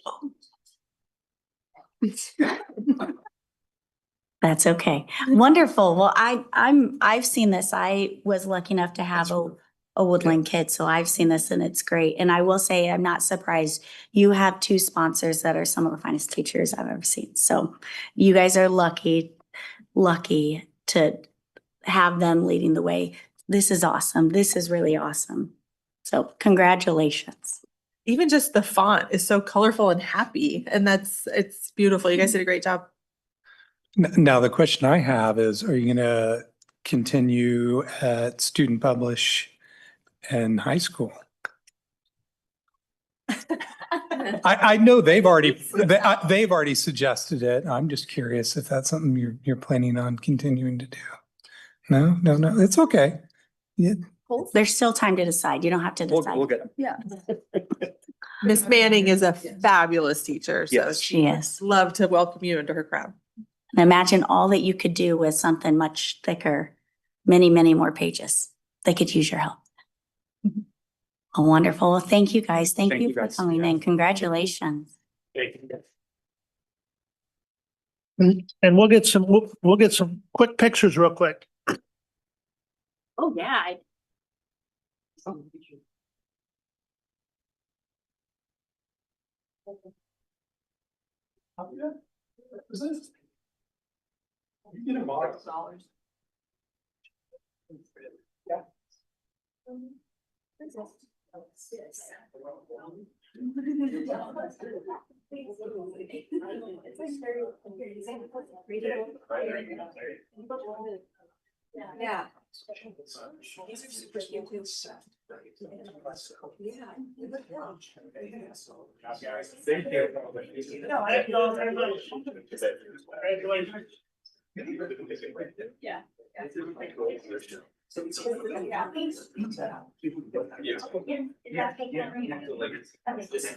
That's okay. Wonderful. Well, I've seen this. I was lucky enough to have a woodland kid, so I've seen this and it's great. And I will say, I'm not surprised. You have two sponsors that are some of the finest teachers I've ever seen. So you guys are lucky to have them leading the way. This is awesome. This is really awesome. So congratulations. Even just the font is so colorful and happy, and it's beautiful. You guys did a great job. Now, the question I have is, are you going to continue at Student Publish in high school? I know they've already suggested it. I'm just curious if that's something you're planning on continuing to do. No, it's okay. Yeah. There's still time to decide. You don't have to decide. We'll get them. Yeah. Miss Manning is a fabulous teacher, so Yes. She is. love to welcome you into her crowd. And imagine all that you could do with something much thicker, many, many more pages. They could use your help. Oh, wonderful. Well, thank you guys. Thank you for guys. coming in. Congratulations. And we'll get some quick pictures real quick. Oh, yeah. Yeah. These are super cute too. Yeah. Thank you.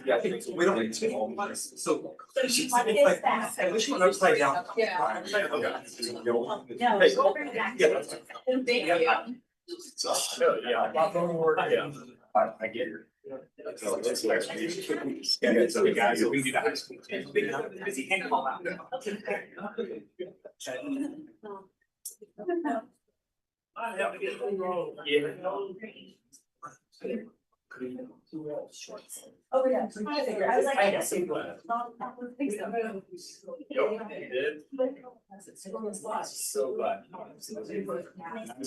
Yeah. We don't need to all months. So I wish one upside down. Yeah. I get it. So we got you. We do the high school. Busy hand call out. Oh, yeah. I was like, I guess. So glad. I'm just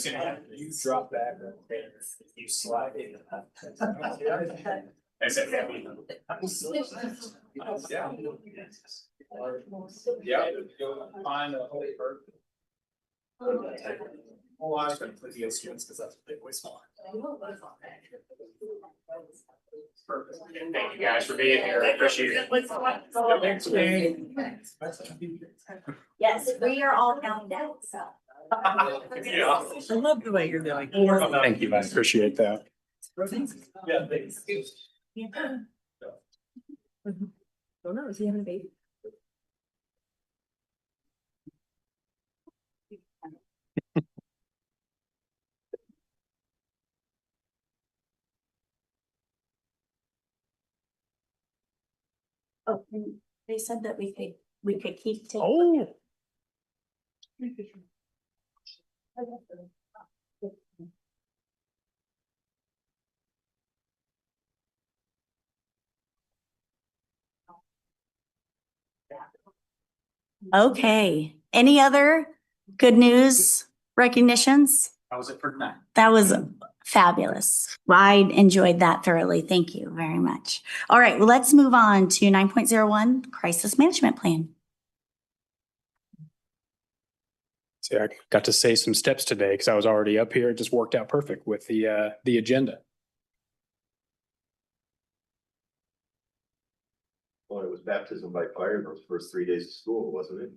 gonna have you drop back and you slide in. I said, yeah. Yeah. Find a whole person. Oh, I was going to put the students because that's a bit way smaller. Perfect. Thank you guys for being here. I appreciate it. Yes, we are all counting down, so. Yeah. I love the way you're doing. Thank you, I appreciate that. Yeah, thanks. Don't know, is he having a baby? Oh, and they said that we could keep taking. Oh. Okay, any other good news recognitions? How was it for tonight? That was fabulous. I enjoyed that thoroughly. Thank you very much. All right, well, let's move on to 9.01 Crisis Management Plan. See, I got to say some steps today because I was already up here. It just worked out perfect with the agenda. Well, it was baptism by fire those first 3 days of school, wasn't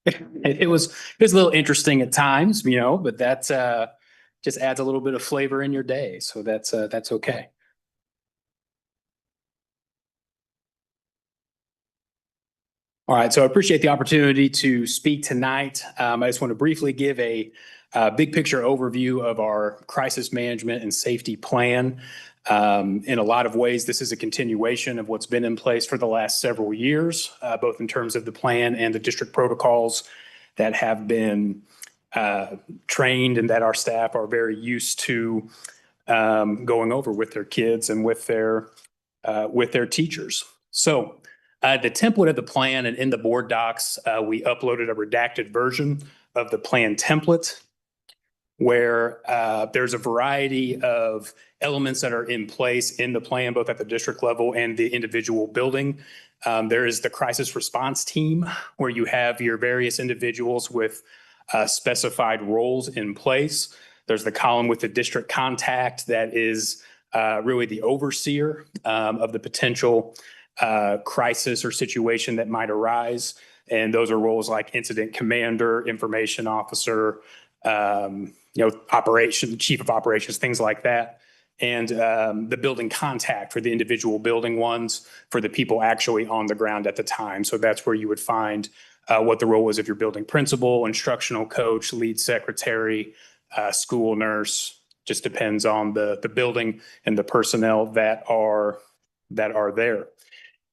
it? It was a little interesting at times, you know, but that's just adds a little bit of flavor in your day. So that's okay. All right, so I appreciate the opportunity to speak tonight. I just want to briefly give a big picture overview of our crisis management and safety plan. In a lot of ways, this is a continuation of what's been in place for the last several years, both in terms of the plan and the district protocols that have been trained and that our staff are very used to going over with their kids and with their teachers. So the template of the plan and in the board docs, we uploaded a redacted version of the plan template where there's a variety of elements that are in place in the plan, both at the district level and the individual building. There is the crisis response team where you have your various individuals with specified roles in place. There's the column with the district contact that is really the overseer of the potential crisis or situation that might arise. And those are roles like incident commander, information officer, chief of operations, things like that. And the building contact for the individual building ones for the people actually on the ground at the time. So that's where you would find what the role is if you're building principal, instructional coach, lead secretary, school nurse. Just depends on the building and the personnel that are there.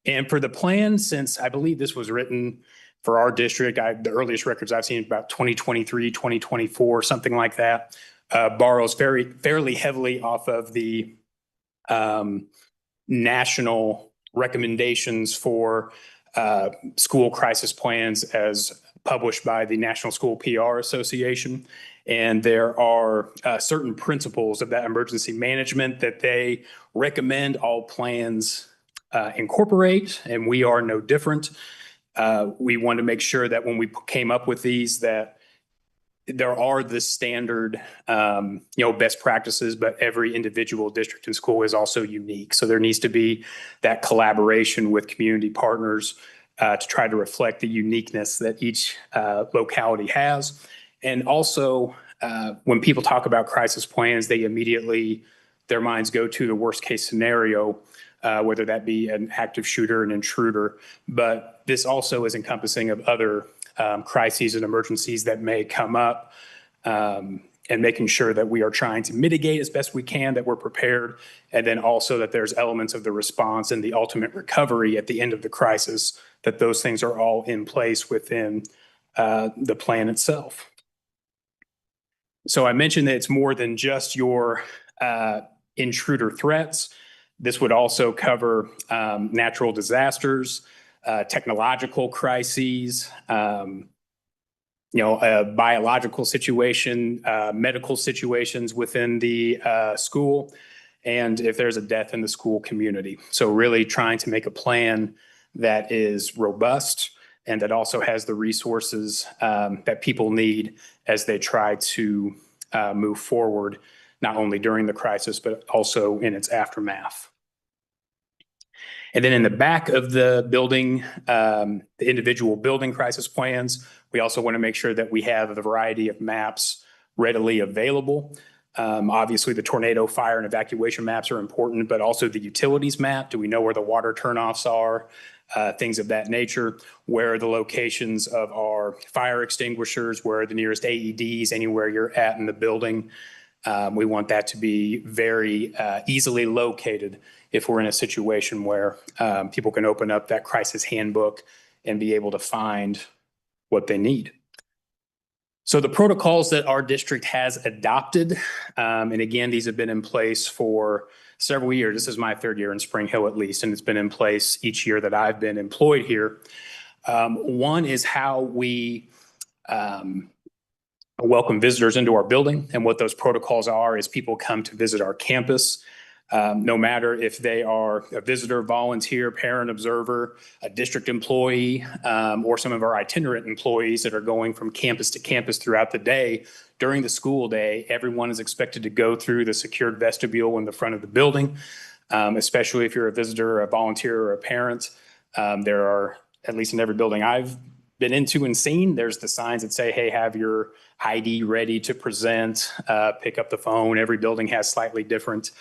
And for the plan, since I believe this was written for our district, the earliest records I've seen about 2023, 2024, something like that, borrows fairly heavily off of the national recommendations for school crisis plans as published by the National School PR Association. And there are certain principles of that emergency management that they recommend all plans incorporate, and we are no different. We want to make sure that when we came up with these, that there are the standard, best practices, but every individual district and school is also unique. So there needs to be that collaboration with community partners to try to reflect the uniqueness that each locality has. And also, when people talk about crisis plans, they immediately, their minds go to the worst case scenario, whether that be an active shooter, an intruder. But this also is encompassing of other crises and emergencies that may come up, and making sure that we are trying to mitigate as best we can, that we're prepared, and then also that there's elements of the response and the ultimate recovery at the end of the crisis, that those things are all in place within the plan itself. So I mentioned that it's more than just your intruder threats. This would also cover natural disasters, technological crises, a biological situation, medical situations within the school, and if there's a death in the school community. So really trying to make a plan that is robust and that also has the resources that people need as they try to move forward, not only during the crisis, but also in its aftermath. And then in the back of the building, the individual building crisis plans, we also want to make sure that we have a variety of maps readily available. Obviously, the tornado, fire, and evacuation maps are important, but also the utilities map. Do we know where the water turnoffs are? Things of that nature. Where are the locations of our fire extinguishers? Where are the nearest AEDs? Anywhere you're at in the building. We want that to be very easily located if we're in a situation where people can open up that crisis handbook and be able to find what they need. So the protocols that our district has adopted, and again, these have been in place for several years. This is my third year in Spring Hill at least, and it's been in place each year that I've been employed here. One is how we welcome visitors into our building, and what those protocols are is people come to visit our campus. No matter if they are a visitor, volunteer, parent, observer, a district employee, or some of our itinerant employees that are going from campus to campus throughout the day. During the school day, everyone is expected to go through the secured vestibule in the front of the building, especially if you're a visitor, a volunteer, or a parent. There are, at least in every building I've been into and seen, there's the signs that say, hey, have your ID ready to present, pick up the phone. Every building has slightly different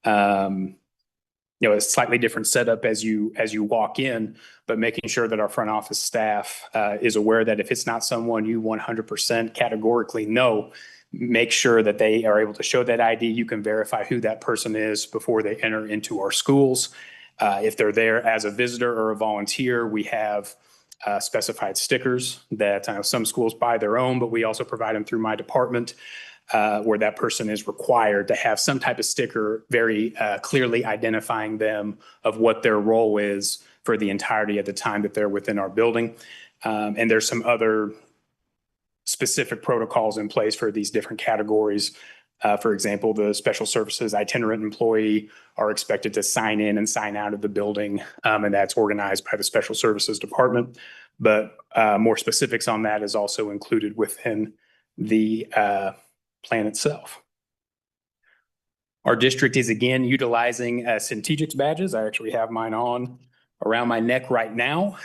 a slightly different setup as you walk in, but making sure that our front office staff is aware that if it's not someone you 100% categorically know, make sure that they are able to show that ID. You can verify who that person is before they enter into our schools. If they're there as a visitor or a volunteer, we have specified stickers that I know some schools buy their own, but we also provide them through my department. Where that person is required to have some type of sticker very clearly identifying them of what their role is for the entirety of the time that they're within our building. And there's some other specific protocols in place for these different categories. For example, the special services itinerant employee are expected to sign in and sign out of the building, and that's organized by the special services department. But more specifics on that is also included within the plan itself. Our district is again utilizing Centegix badges. I actually have mine on around my neck right now,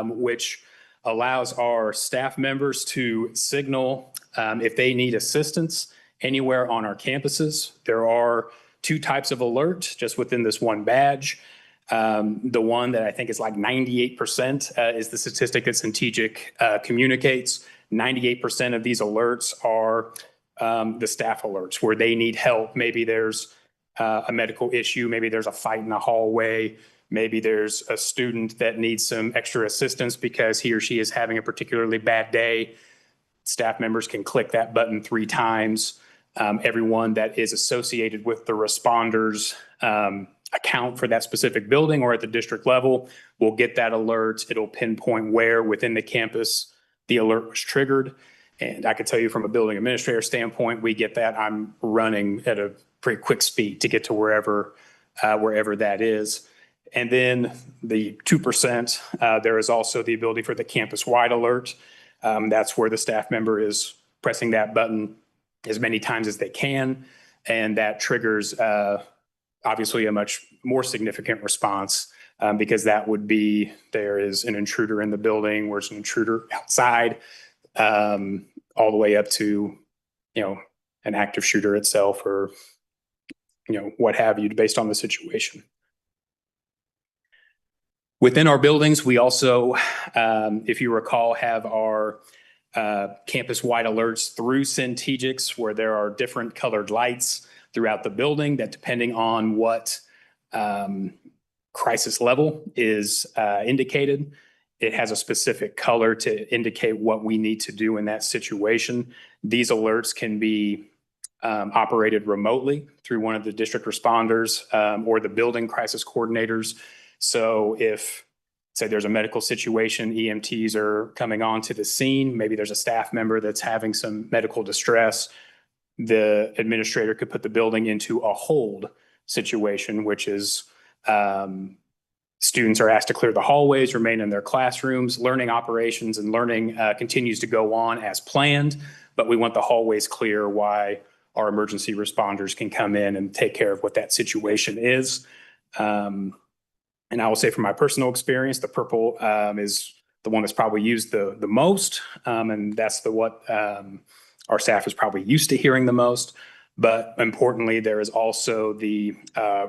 which allows our staff members to signal if they need assistance anywhere on our campuses. There are two types of alert just within this one badge. The one that I think is like 98% is the statistic that Centegix communicates. 98% of these alerts are the staff alerts where they need help. Maybe there's a medical issue. Maybe there's a fight in the hallway. Maybe there's a student that needs some extra assistance because he or she is having a particularly bad day. Staff members can click that button 3 times. Everyone that is associated with the responders account for that specific building or at the district level will get that alert. It'll pinpoint where within the campus the alert was triggered. And I can tell you from a building administrator standpoint, we get that. I'm running at a pretty quick speed to get to wherever that is. And then the 2%, there is also the ability for the campus-wide alert. That's where the staff member is pressing that button as many times as they can. And that triggers obviously a much more significant response because that would be there is an intruder in the building, where's an intruder outside. All the way up to, an active shooter itself or, what have you, based on the situation. Within our buildings, we also, if you recall, have our campus-wide alerts through Centegix, where there are different colored lights throughout the building that, depending on what crisis level is indicated, it has a specific color to indicate what we need to do in that situation. These alerts can be operated remotely through one of the district responders or the building crisis coordinators. So if, say, there's a medical situation, EMTs are coming onto the scene, maybe there's a staff member that's having some medical distress, the administrator could put the building into a hold situation, which is Students are asked to clear the hallways, remain in their classrooms. Learning operations and learning continues to go on as planned, but we want the hallways clear while our emergency responders can come in and take care of what that situation is. And I will say from my personal experience, the purple is the one that's probably used the most, and that's what our staff is probably used to hearing the most. But importantly, there is also the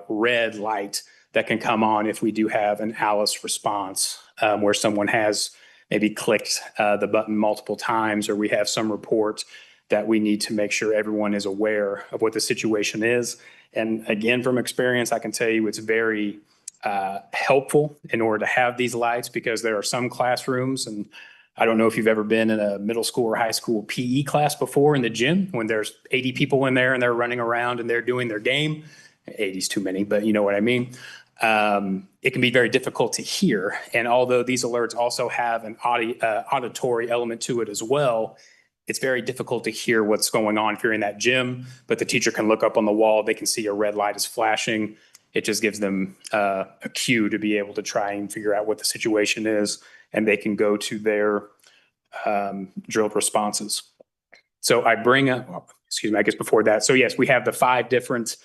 red light that can come on if we do have an Alice response, where someone has maybe clicked the button multiple times, or we have some report that we need to make sure everyone is aware of what the situation is. And again, from experience, I can tell you it's very helpful in order to have these lights, because there are some classrooms, and I don't know if you've ever been in a middle school or high school PE class before in the gym when there's 80 people in there and they're running around and they're doing their game. 80's too many, but you know what I mean. It can be very difficult to hear. And although these alerts also have an auditory element to it as well, it's very difficult to hear what's going on if you're in that gym, but the teacher can look up on the wall, they can see a red light is flashing. It just gives them a cue to be able to try and figure out what the situation is, and they can go to their drilled responses. So I bring up, excuse me, I guess before that. So yes, we have the 5 different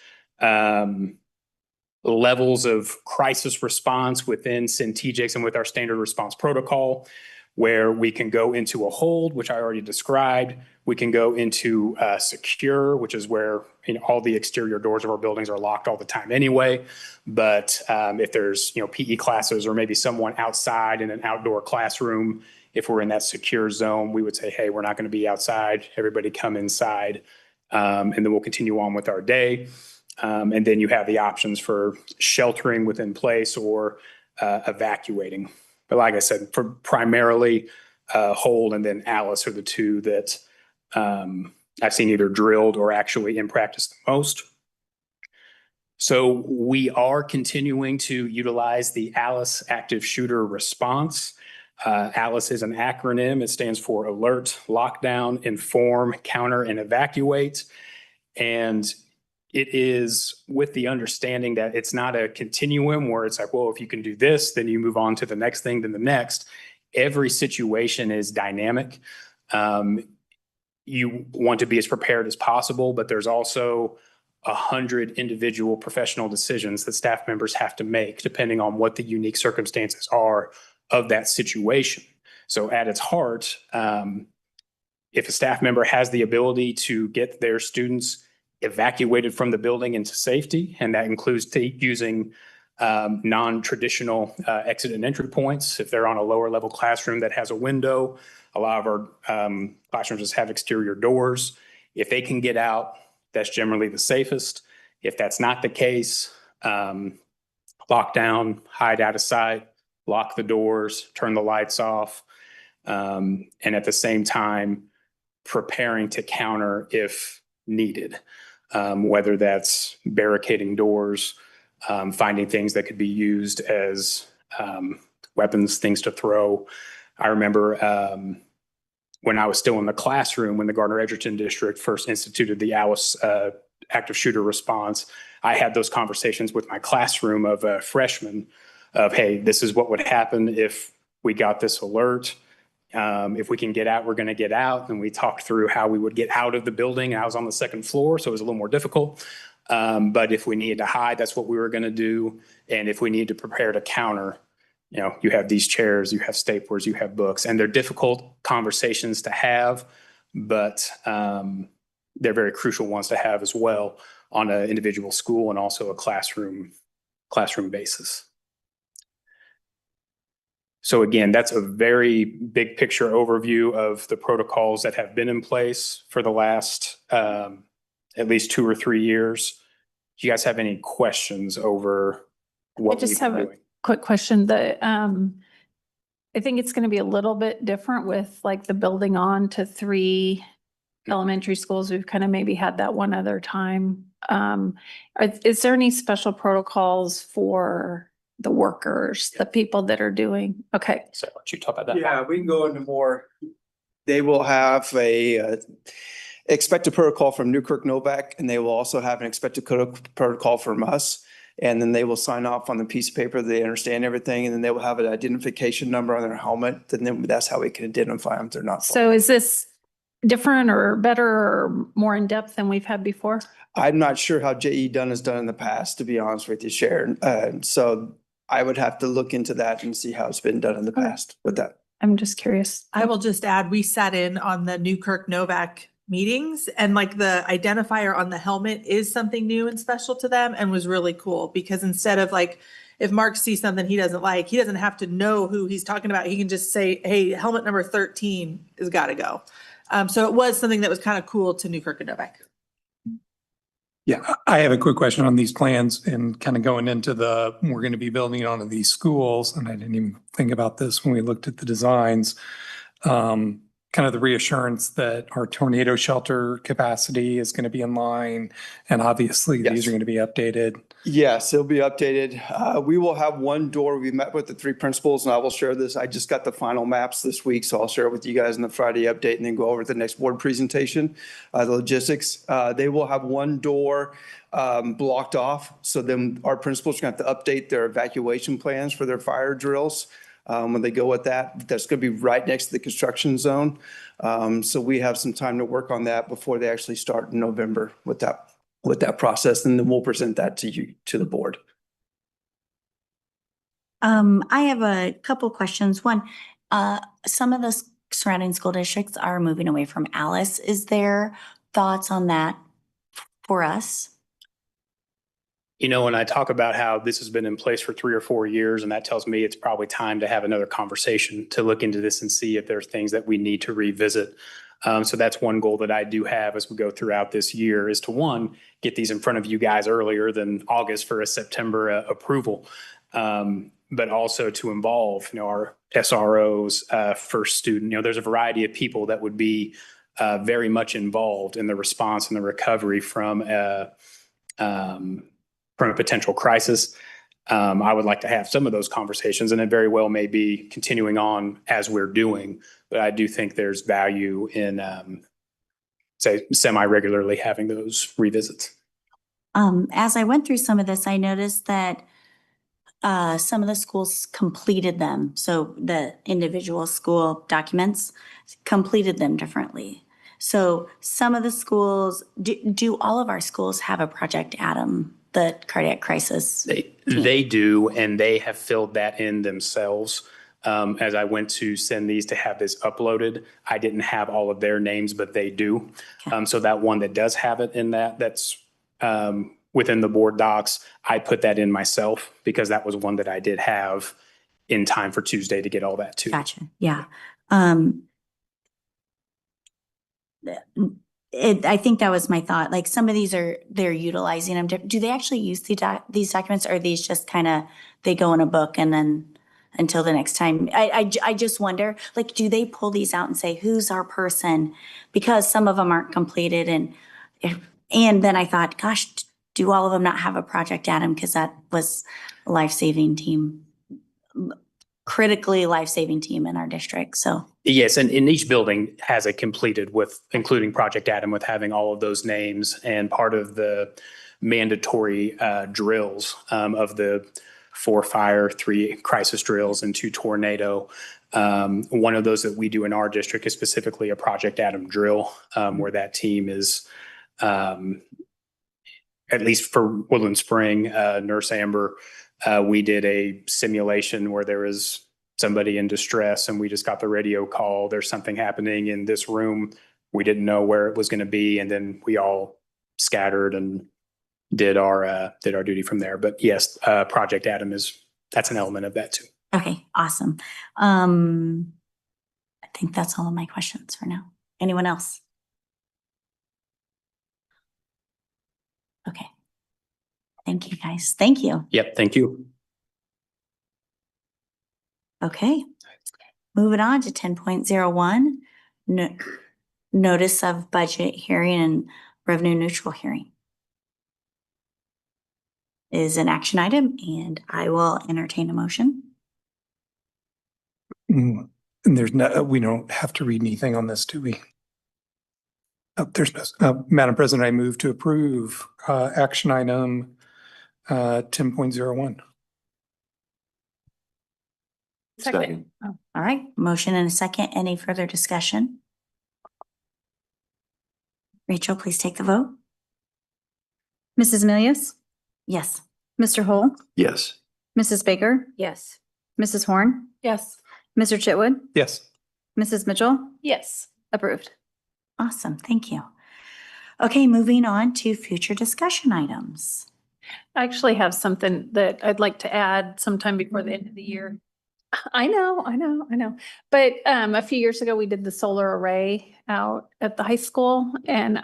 levels of crisis response within Centegix and with our standard response protocol, where we can go into a hold, which I already described. We can go into secure, which is where all the exterior doors of our buildings are locked all the time anyway. But if there's PE classes or maybe someone outside in an outdoor classroom, if we're in that secure zone, we would say, hey, we're not going to be outside. Everybody come inside, and then we'll continue on with our day. And then you have the options for sheltering within place or evacuating. But like I said, for primarily hold and then Alice are the 2 that I've seen either drilled or actually in practice the most. So we are continuing to utilize the Alice active shooter response. Alice is an acronym. It stands for alert, lockdown, inform, counter, and evacuate. And it is with the understanding that it's not a continuum where it's like, well, if you can do this, then you move on to the next thing, then the next. Every situation is dynamic. You want to be as prepared as possible, but there's also 100 individual professional decisions that staff members have to make depending on what the unique circumstances are of that situation. So at its heart, if a staff member has the ability to get their students evacuated from the building into safety, and that includes using non-traditional exit and entry points. If they're on a lower level classroom that has a window, a lot of our classrooms just have exterior doors. If they can get out, that's generally the safest. If that's not the case, lock down, hide out of sight, lock the doors, turn the lights off, and at the same time, preparing to counter if needed, whether that's barricading doors, finding things that could be used as weapons, things to throw. I remember when I was still in the classroom, when the Gardner-Edgerton district first instituted the Alice active shooter response, I had those conversations with my classroom of freshmen of, hey, this is what would happen if we got this alert. If we can get out, we're going to get out. And we talked through how we would get out of the building. I was on the 2nd floor, so it was a little more difficult. But if we needed to hide, that's what we were going to do. And if we need to prepare to counter, you have these chairs, you have staplers, you have books, and they're difficult conversations to have, but they're very crucial ones to have as well on an individual school and also a classroom basis. So again, that's a very big picture overview of the protocols that have been in place for the last at least 2 or 3 years. Do you guys have any questions over what we've been doing? Quick question. I think it's going to be a little bit different with like the building on to 3 elementary schools. We've kind of maybe had that one other time. Is there any special protocols for the workers, the people that are doing? Okay. So why don't you talk about that? Yeah, we can go into more. They will have a expected protocol from Newkirk Novak, and they will also have an expected protocol from us. And then they will sign off on the piece of paper. They understand everything, and then they will have an identification number on their helmet. And then that's how we can identify them if they're not. So is this different or better or more in depth than we've had before? I'm not sure how JE Dunn has done in the past, to be honest with you, Sharon. So I would have to look into that and see how it's been done in the past with that. I'm just curious. I will just add, we sat in on the Newkirk Novak meetings, and like the identifier on the helmet is something new and special to them and was really cool, because instead of like, if Mark sees something he doesn't like, he doesn't have to know who he's talking about. He can just say, hey, helmet number 13 has got to go. So it was something that was kind of cool to Newkirk and Novak. Yeah, I have a quick question on these plans and kind of going into we're going to be building onto these schools. And I didn't even think about this when we looked at the designs. Kind of the reassurance that our tornado shelter capacity is going to be in line. And obviously Yes. these are going to be updated. Yes, it'll be updated. We will have one door. We met with the three principals, and I will share this. I just got the final maps this week, so I'll share it with you guys in the Friday update and then go over to the next board presentation, the logistics. They will have one door blocked off. So then our principals are going to have to update their evacuation plans for their fire drills. When they go with that, that's going to be right next to the construction zone. So we have some time to work on that before they actually start in November with that process, and then we'll present that to you, to the board. I have a couple questions. One, some of the surrounding school districts are moving away from Alice. Is there thoughts on that for us? You know, when I talk about how this has been in place for 3 or 4 years, and that tells me it's probably time to have another conversation to look into this and see if there's things that we need to revisit. So that's one goal that I do have as we go throughout this year, is to, one, get these in front of you guys earlier than August for a September approval. But also to involve, our SROs, first student. There's a variety of people that would be very much involved in the response and the recovery from a potential crisis. I would like to have some of those conversations, and it very well may be continuing on as we're doing. But I do think there's value in, say, semi-regularly having those revisits. As I went through some of this, I noticed that some of the schools completed them. So the individual school documents completed them differently. So some of the schools, do all of our schools have a Project Adam, the cardiac crisis? They do, and they have filled that in themselves. As I went to send these to have this uploaded, I didn't have all of their names, but they do. Okay. So that one that does have it in that's within the board docs, I put that in myself because that was one that I did have in time for Tuesday to get all that too. Gotcha. Yeah. I think that was my thought. Like some of these they're utilizing them. Do they actually use these documents, or are these just kind of, they go in a book and then until the next time? I just wonder, like, do they pull these out and say, who's our person? Because some of them aren't completed. And then I thought, gosh, do all of them not have a Project Adam? Because that was a life-saving team, critically life-saving team in our district. So yes, and in each building has it completed with, including Project Adam, with having all of those names, and part of the mandatory drills of the 4 fire, 3 crisis drills, and 2 tornado. One of those that we do in our district is specifically a Project Adam drill, where that team is, at least for Woodland Spring, Nurse Amber, we did a simulation where there was somebody in distress, and we just got the radio call, there's something happening in this room. We didn't know where it was going to be, and then we all scattered and did our duty from there. But yes, Project Adam that's an element of that too. okay, awesome. I think that's all of my questions for now. Anyone else? Okay. Thank you, guys. Thank you. Yep, thank you. Okay. Moving on to 10.01, notice of budget hearing and revenue neutral hearing is an action item, and I will entertain a motion. And we don't have to read anything on this, do we? There's no, Madam President, I move to approve action item 10.01. Second. All right, motion and a second. Any further discussion? Rachel, please take the vote. Mrs. Milius, Yes. Mr. Hull, Yes. Mrs. Baker, Yes. Mrs. Horn, Yes. Mr. Chitwood, Yes. Mrs. Mitchell, Yes. approved. Awesome, thank you. Okay, moving on to future discussion items. I actually have something that I'd like to add sometime before the end of the year. I know. But a few years ago, we did the solar array out at the high school. And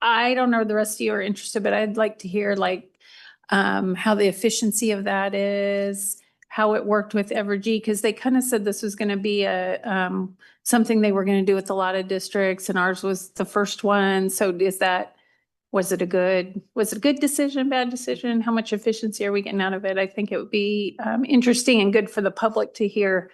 I don't know if the rest of you are interested, but I'd like to hear like how the efficiency of that is, how it worked with Evergy, because they kind of said this was going to be a something they were going to do with a lot of districts, and ours was the first one. So was it a good decision, bad decision? How much efficiency are we getting out of it? I think it would be interesting and good for the public to hear,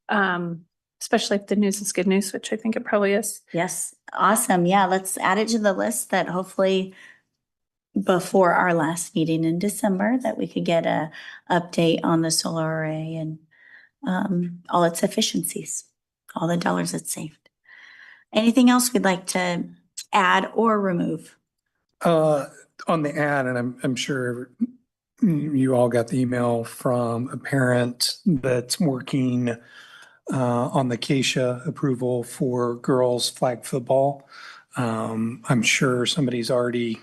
especially if the news is good news, which I think it probably is. Yes, awesome. Yeah, let's add it to the list that hopefully before our last meeting in December, that we could get a update on the solar array and all its efficiencies, all the dollars it saved. Anything else we'd like to add or remove? On the ad, and I'm sure you all got the email from a parent that's working on the Keisha approval for girls flag football. I'm sure somebody's already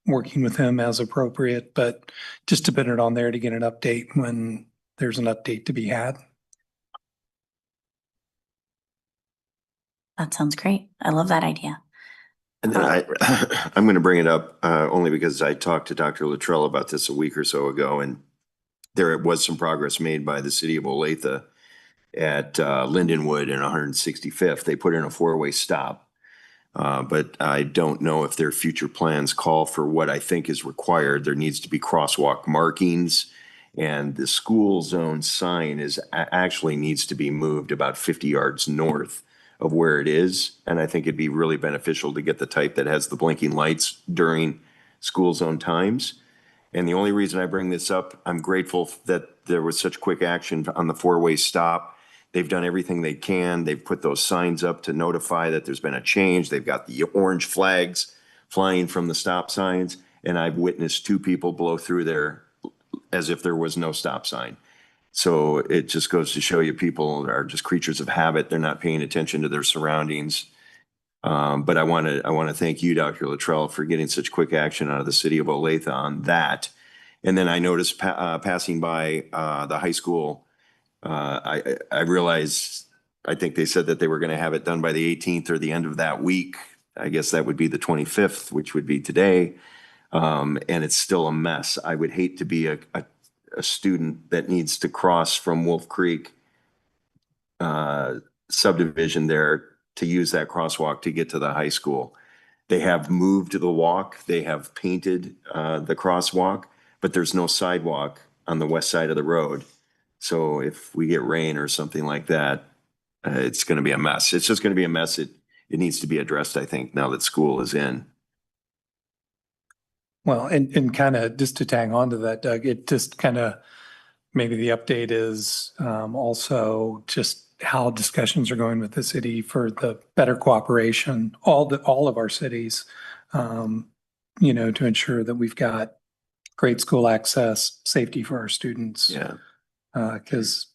working with him as appropriate, but just to put it on there to get an update when there's an update to be had. That sounds great. I love that idea. And then I'm going to bring it up only because I talked to Dr. Luttrell about this a week or so ago, and there was some progress made by the city of Olathe at Lindenwood and 165th. They put in a four-way stop, but I don't know if their future plans call for what I think is required. There needs to be crosswalk markings, and the school zone sign actually needs to be moved about 50 yards north of where it is. And I think it'd be really beneficial to get the type that has the blinking lights during school zone times. And the only reason I bring this up, I'm grateful that there was such quick action on the four-way stop. They've done everything they can. They've put those signs up to notify that there's been a change. They've got the orange flags flying from the stop signs. And I've witnessed two people blow through there as if there was no stop sign. So it just goes to show you people are just creatures of habit. They're not paying attention to their surroundings. But I want to thank you, Dr. Luttrell, for getting such quick action out of the city of Olathe on that. And then I noticed passing by the high school, I realized, I think they said that they were going to have it done by the 18th or the end of that week. I guess that would be the 25th, which would be today. And it's still a mess. I would hate to be a student that needs to cross from Wolf Creek subdivision there to use that crosswalk to get to the high school. They have moved the walk, they have painted the crosswalk, but there's no sidewalk on the west side of the road. So if we get rain or something like that, it's going to be a mess. It's just going to be a mess. It needs to be addressed, I think, now that school is in. Well, and kind of just to tag on to that, Doug, it just kind of, maybe the update is also just how discussions are going with the city for the better cooperation, all of our cities, to ensure that we've got great school access, safety for our students. Yeah. Because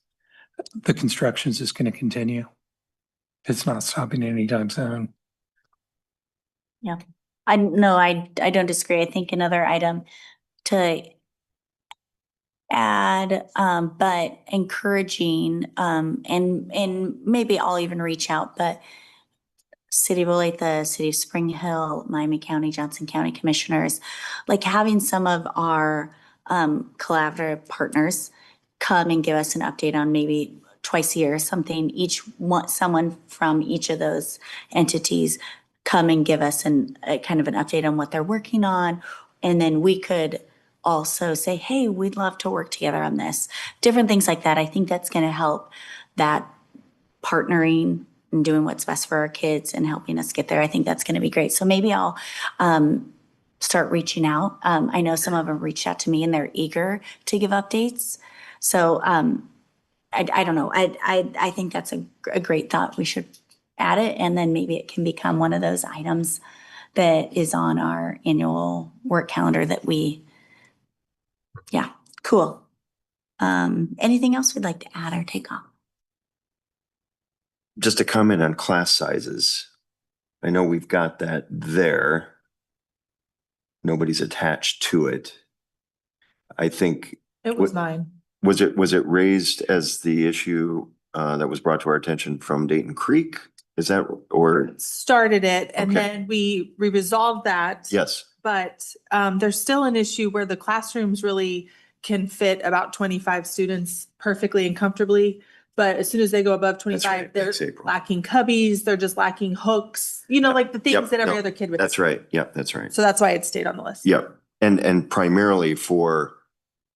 the construction is just going to continue. It's not stopping anytime soon. Yeah. I don't disagree. I think another item to add, but encouraging, and maybe I'll even reach out, but City of Olathe, City of Spring Hill, Miami County, Johnson County Commissioners, like having some of our collaborative partners come and give us an update on maybe twice a year, someone from each of those entities come and give us a kind of an update on what they're working on. And then we could also say, hey, we'd love to work together on this. Different things like that. I think that's going to help that partnering and doing what's best for our kids and helping us get there. I think that's going to be great. So maybe I'll start reaching out. I know some of them reached out to me and they're eager to give updates. So I don't know. I think that's a great thought. We should add it, and then maybe it can become one of those items that is on our annual work calendar that yeah, cool. Anything else we'd like to add or take off? Just a comment on class sizes. I know we've got that there. Nobody's attached to it. I think, It was mine. was it raised as the issue that was brought to our attention from Dayton Creek? Is that, or, Started it and Okay. then we resolved that. yes, But there's still an issue where the classrooms really can fit about 25 students perfectly and comfortably. But as soon as they go above 25, right. they're Thanks, April. lacking cubbies, they're just lacking hooks, you know, like the things Yep, that every no, other kid would. that's right. Yep, that's right. So that's why it stayed on the list. Yep. And primarily for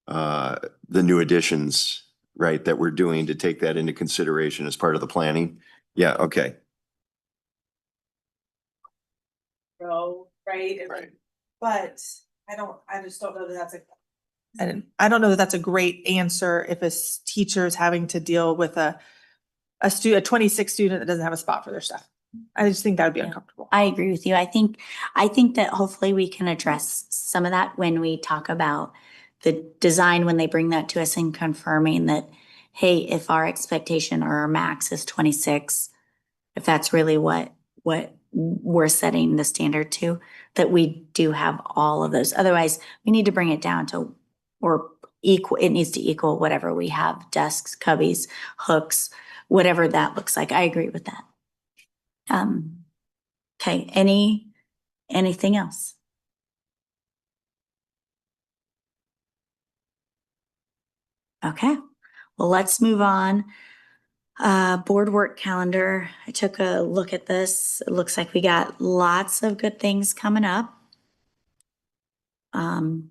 the new additions, right, that we're doing to take that into consideration as part of the planning. Yeah, okay. Right. Right. But I just don't know that that's I don't know that that's a great answer if a teacher is having to deal with a 26 student that doesn't have a spot for their stuff. I just think that would be Yeah. uncomfortable. I agree with you. I think that hopefully we can address some of that when we talk about the design, when they bring that to us and confirming that, hey, if our expectation or our max is 26, if that's really what we're setting the standard to, that we do have all of those. Otherwise, we need to bring it down to, or equal, it needs to equal whatever we have, desks, cubbies, hooks, whatever that looks like. I agree with that. Okay, anything else? Okay, well, let's move on. Board work calendar. I took a look at this. It looks like we got lots of good things coming up.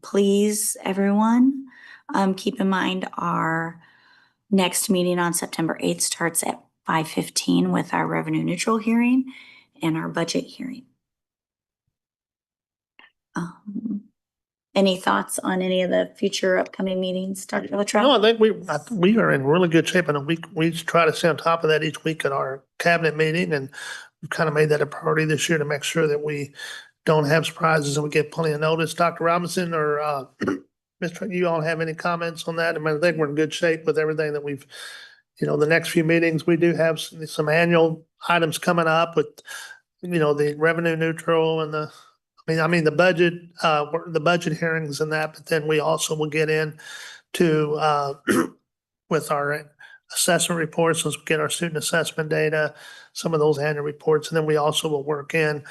Please, everyone, keep in mind our next meeting on September 8th starts at 5:15 with our revenue neutral hearing and our budget hearing. Any thoughts on any of the future upcoming meetings, Dr. No, Luttrell? I think we are in really good shape, and we try to stay on top of that each week at our cabinet meeting, and we've kind of made that a priority this year to make sure that we don't have surprises and we get plenty of notice. Dr. Robinson or Mr. You all have any comments on that? I mean, I think we're in good shape with everything that we've, the next few meetings, we do have some annual items coming up with, the revenue neutral and the budget hearings and that, but then we also will get in to with our assessment reports, as we get our student assessment data, some of those annual reports, and then we also will work in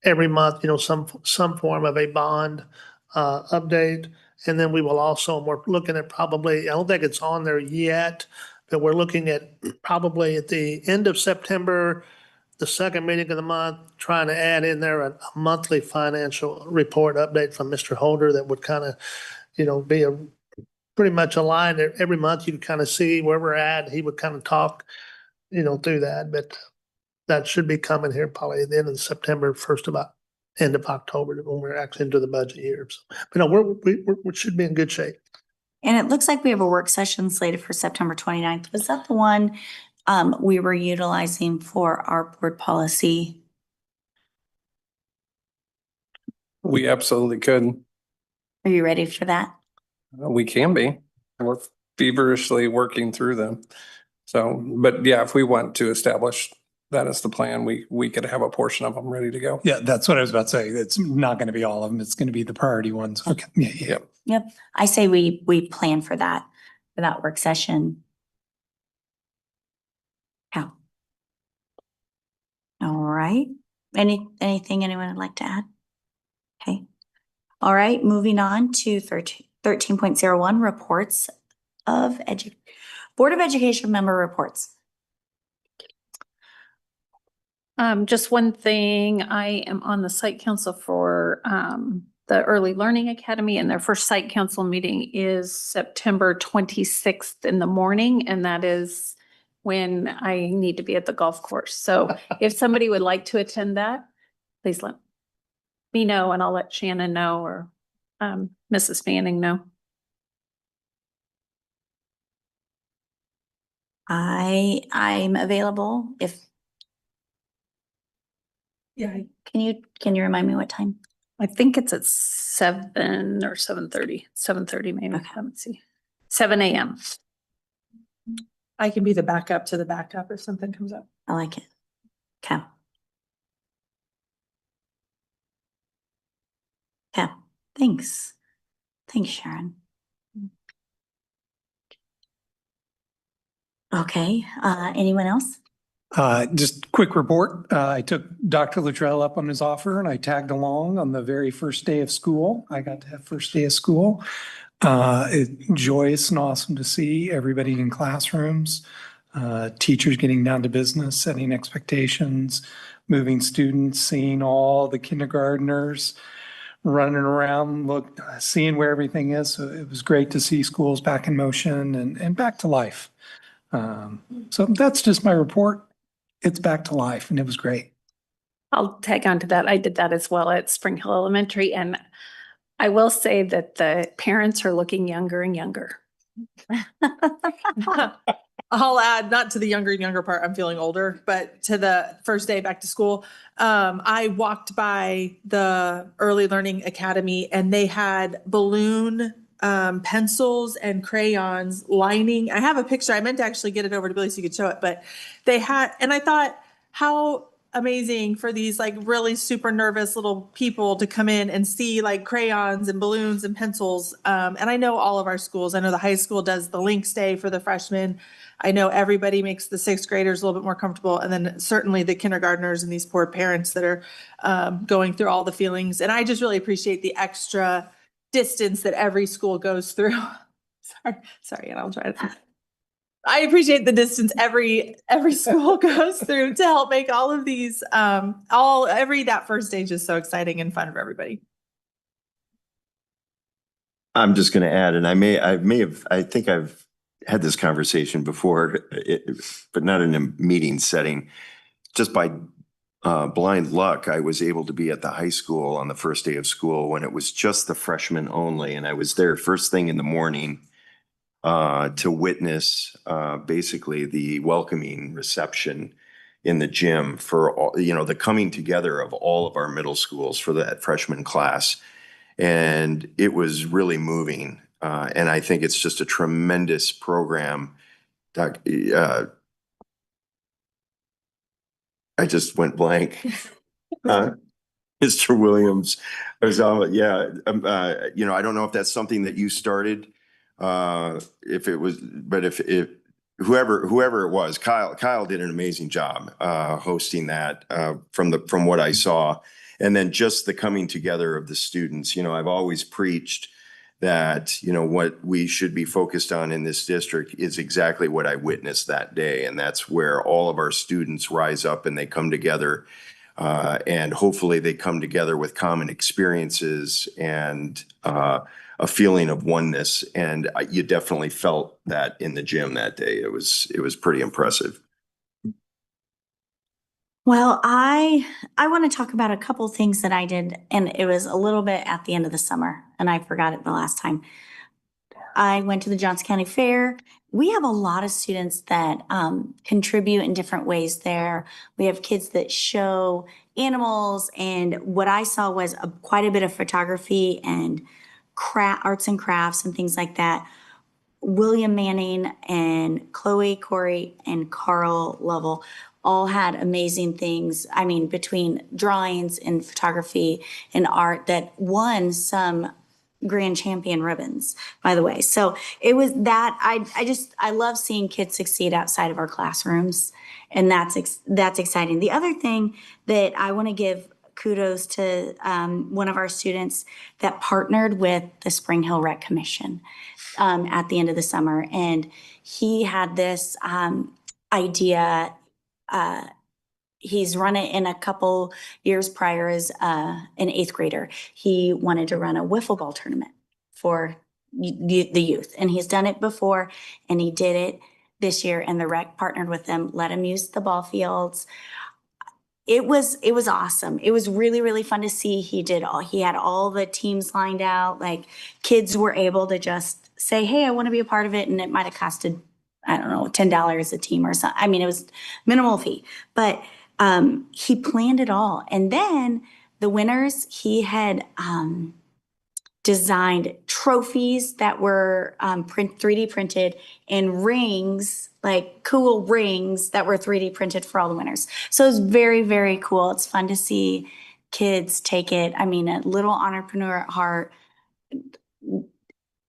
every month, some form of a bond update. And then we will also, we're looking at probably, I don't think it's on there yet, but we're looking at probably at the end of September, the second meeting of the month, trying to add in there a monthly financial report update from Mr. Holder that would kind of, be pretty much aligned. Every month you can kind of see where we're at. He would kind of talk, through that, but that should be coming here probably at the end of September, end of October, when we're actually into the budget year. So, but no, we should be in good shape. And it looks like we have a work session slated for September 29th. Was that the one we were utilizing for our board policy? We absolutely could. Are you ready for that? We can be. We're feverishly working through them. So, but yeah, if we want to establish that as the plan, we could have a portion of them ready to go. Yeah, that's what I was about to say. It's not going to be all of them. It's going to be the priority ones. Okay. Yeah. Yep. I say we plan for that work session. Yeah. All right. Anything anyone would like to add? Okay. All right, moving on to 13.01 reports of Board of Education member reports. Just one thing, I am on the site council for the Early Learning Academy, and their first site council meeting is September 26th in the morning, and that is when I need to be at the golf course. So if somebody would like to attend that, please let me. me know and I'll let Shannon know or Mrs. Fanning know. I'm available if, Yeah. can you remind me what time? I think it's at 7 or 7:30, 7:30 maybe. Okay. Let me see. 7 a.m. I can be the backup to the backup if something comes up. I like it. Okay. Okay, thanks. Thanks, Sharon. Okay, anyone else? Just quick report. I took Dr. Luttrell up on his offer and I tagged along on the very first day of school. I got to have first day of school. Joyous and awesome to see everybody in classrooms, teachers getting down to business, setting expectations, moving students, seeing all the kindergartners running around, seeing where everything is. So it was great to see schools back in motion and back to life. So that's just my report. It's back to life and it was great. I'll tag on to that. I did that as well at Spring Hill Elementary. And I will say that the parents are looking younger and younger. I'll add, not to the younger part, I'm feeling older, but to the first day back to school. I walked by the Early Learning Academy and they had balloon pencils and crayons lining. I have a picture. I meant to actually get it over to Billy so you could show it, but they had, and I thought, how amazing for these like really super nervous little people to come in and see like crayons and balloons and pencils. And I know all of our schools, I know the high school does the Links Day for the freshmen. I know everybody makes the sixth graders a little bit more comfortable. And then certainly the kindergartners and these poor parents that are going through all the feelings. And I just really appreciate the extra distance that every school goes through. Sorry, and I'll try to. I appreciate the distance every school goes through to help make all of these, that first stage is so exciting and fun for everybody. I'm just going to add, and I think I've had this conversation before, but not in a meeting setting. Just by blind luck, I was able to be at the high school on the first day of school when it was just the freshmen only. And I was there first thing in the morning to witness basically the welcoming reception in the gym for all, the coming together of all of our middle schools for that freshman class. And it was really moving. And I think it's just a tremendous program. I just went blank. Mr. Williams, I was, I don't know if that's something that you started, if it was, but if whoever it was, Kyle did an amazing job, hosting that, from what I saw. And then just the coming together of the students. I've always preached that, what we should be focused on in this district is exactly what I witnessed that day. And that's where all of our students rise up and they come together. And hopefully they come together with common experiences and a feeling of oneness. And you definitely felt that in the gym that day. It was pretty impressive. Well, I want to talk about a couple things that I did, and it was a little bit at the end of the summer, and I forgot it the last time. I went to the Johnson County Fair. We have a lot of students that contribute in different ways there. We have kids that show animals, and what I saw was quite a bit of photography and arts and crafts and things like that. William Manning and Chloe Corey and Carl Lovell all had amazing things. I mean, between drawings and photography and art that won some grand champion ribbons, by the way. So it was that I love seeing kids succeed outside of our classrooms. And that's exciting. The other thing that I want to give kudos to one of our students that partnered with the Spring Hill Rec Commission at the end of the summer. And he had this idea. He's run it in a couple years prior as an eighth grader. He wanted to run a wiffle ball tournament for the youth. And he's done it before, and he did it this year. And the rec partnered with them, let him use the ball fields. it was awesome. It was really, really fun to see. He had all the teams lined out. Like kids were able to just say, hey, I want to be a part of it. And it might have costed, I don't know, $10 a team or something. I mean, it was minimal fee, but he planned it all. And then the winners, he had designed trophies that were 3D printed and rings, like cool rings that were 3D printed for all the winners. So it was very, very cool. It's fun to see kids take it. I mean, a little entrepreneur at heart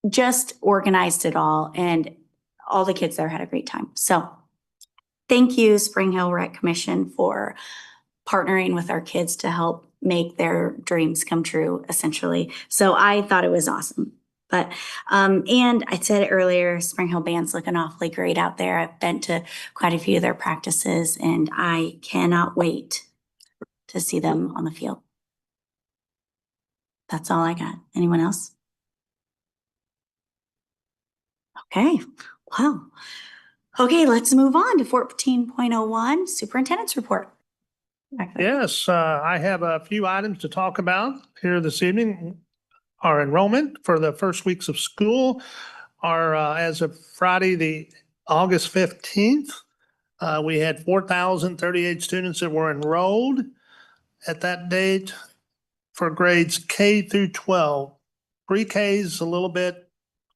just organized it all, and all the kids there had a great time. So thank you, Spring Hill Rec Commission, for partnering with our kids to help make their dreams come true, essentially. So I thought it was awesome. But, and I said it earlier, Spring Hill Band's looking awfully great out there. I've been to quite a few of their practices, and I cannot wait to see them on the field. That's all I got. Anyone else? Okay, well, okay, let's move on to 14.01, Superintendent's Report. Yes, I have a few items to talk about here this evening. Our enrollment for the first weeks of school are, as of Friday, the August 15th, we had 4,038 students that were enrolled at that date for grades K through 12. Pre-K is a little bit,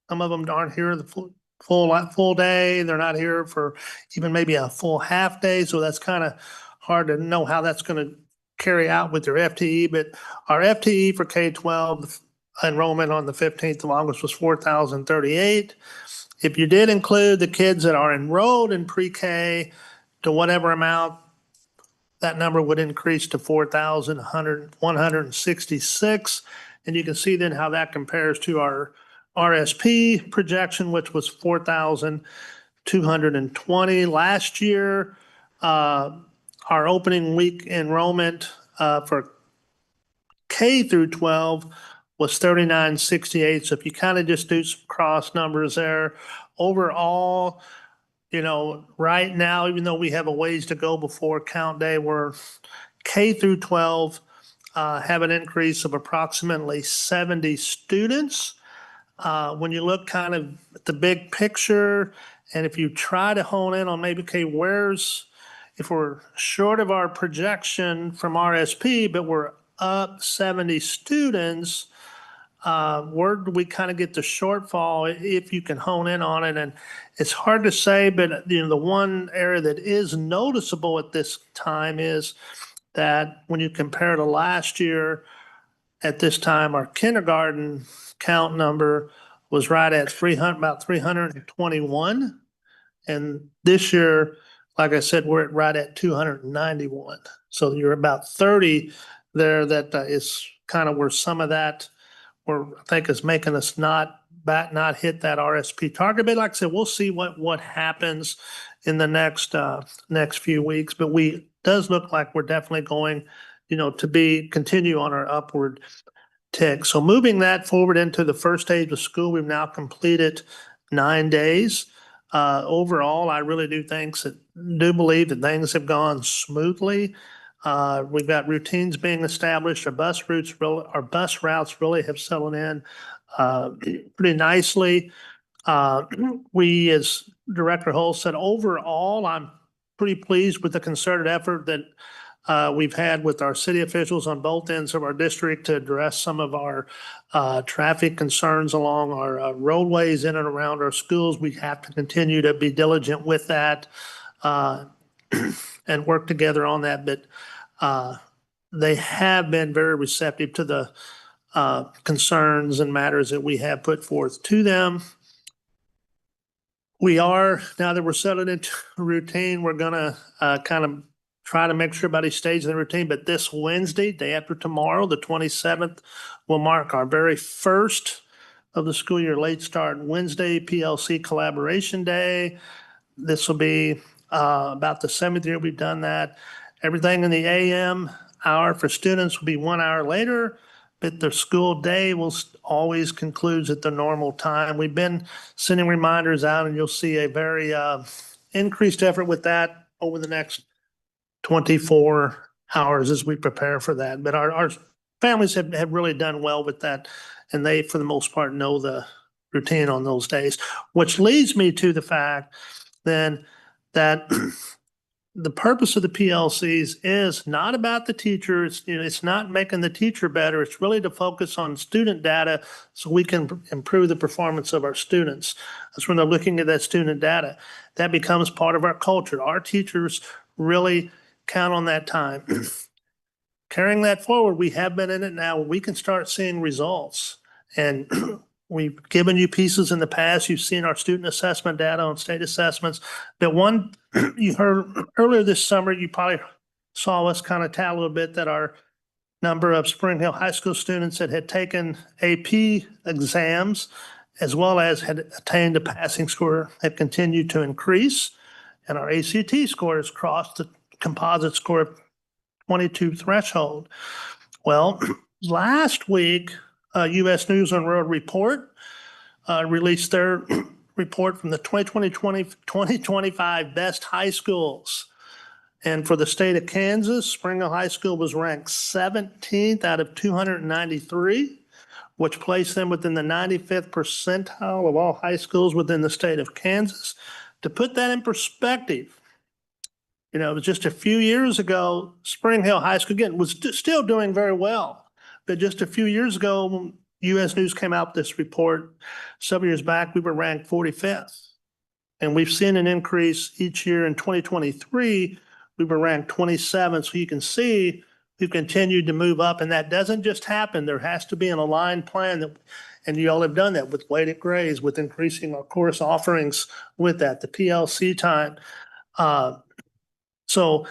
some of them aren't here the full day. They're not here for even maybe a full half day. So that's kind of hard to know how that's going to carry out with their FTE. But our FTE for K-12 enrollment on the 15th of August was 4,038. If you did include the kids that are enrolled in pre-K to whatever amount, that number would increase to 4,166. And you can see then how that compares to our RSP projection, which was 4,220 last year. Our opening week enrollment for K through 12 was 3,968. So if you kind of just do some cross numbers there, overall, you know, right now, even though we have a ways to go before count day, we're K through 12 have an increase of approximately 70 students. When you look kind of at the big picture, and if you try to hone in on maybe, okay, if we're short of our projection from RSP, but we're up 70 students, where do we kind of get the shortfall if you can hone in on it? And it's hard to say, but you know, the one area that is noticeable at this time is that when you compare to last year, at this time, our kindergarten count number was right at about 321. And this year, like I said, we're right at 291. So you're about 30 there. That is kind of where some of that, I think, is making us not hit that RSP target. But like I said, we'll see what happens in the next few weeks. But does look like we're definitely going, you know, to continue on our upward tick. So moving that forward into the first days of school, we've now completed 9 days. Overall, I really do believe that things have gone smoothly. We've got routines being established. Our bus routes really have settled in pretty nicely. We, as Director Hull said, overall, I'm pretty pleased with the concerted effort that we've had with our city officials on both ends of our district to address some of our traffic concerns along our roadways in and around our schools. We have to continue to be diligent with that and work together on that. But they have been very receptive to the concerns and matters that we have put forth to them. Now that we're settled into a routine, we're gonna kind of try to make sure everybody stays in the routine. But this Wednesday, day after tomorrow, the 27th, will mark our very first of the school year late start Wednesday, PLC Collaboration Day. This will be about the 7th year we've done that. Everything in the AM hour for students will be 1 hour later, but the school day will always concludes at the normal time. We've been sending reminders out, and you'll see a very increased effort with that over the next 24 hours as we prepare for that. But our families have really done well with that. And they, for the most part, know the routine on those days, which leads me to the fact then that the purpose of the PLCs is not about the teacher. It's not making the teacher better. It's really to focus on student data so we can improve the performance of our students. That's when they're looking at that student data. That becomes part of our culture. Our teachers really count on that time. Carrying that forward, we have been in it now. We can start seeing results. And we've given you pieces in the past. You've seen our student assessment data on state assessments. But one you heard earlier this summer, you probably saw us kind of tally a little bit that our number of Spring Hill High School students that had taken AP exams as well as had attained a passing score had continued to increase. And our ACT score has crossed the composite score of 22 threshold. Well, last week, US News and World Report released their report from the 2025 best high schools. And for the state of Kansas, Spring Hill High School was ranked 17th out of 293, which placed them within the 95th percentile of all high schools within the state of Kansas. To put that in perspective, it was just a few years ago, Spring Hill High School, again, was still doing very well. But just a few years ago, when US News came out with this report, some years back, we were ranked 45th. And we've seen an increase each year. In 2023, we were ranked 27th. So you can see we've continued to move up. And that doesn't just happen. There has to be an aligned plan and you all have done that with weighted grades, with increasing our course offerings with that, the PLC time. So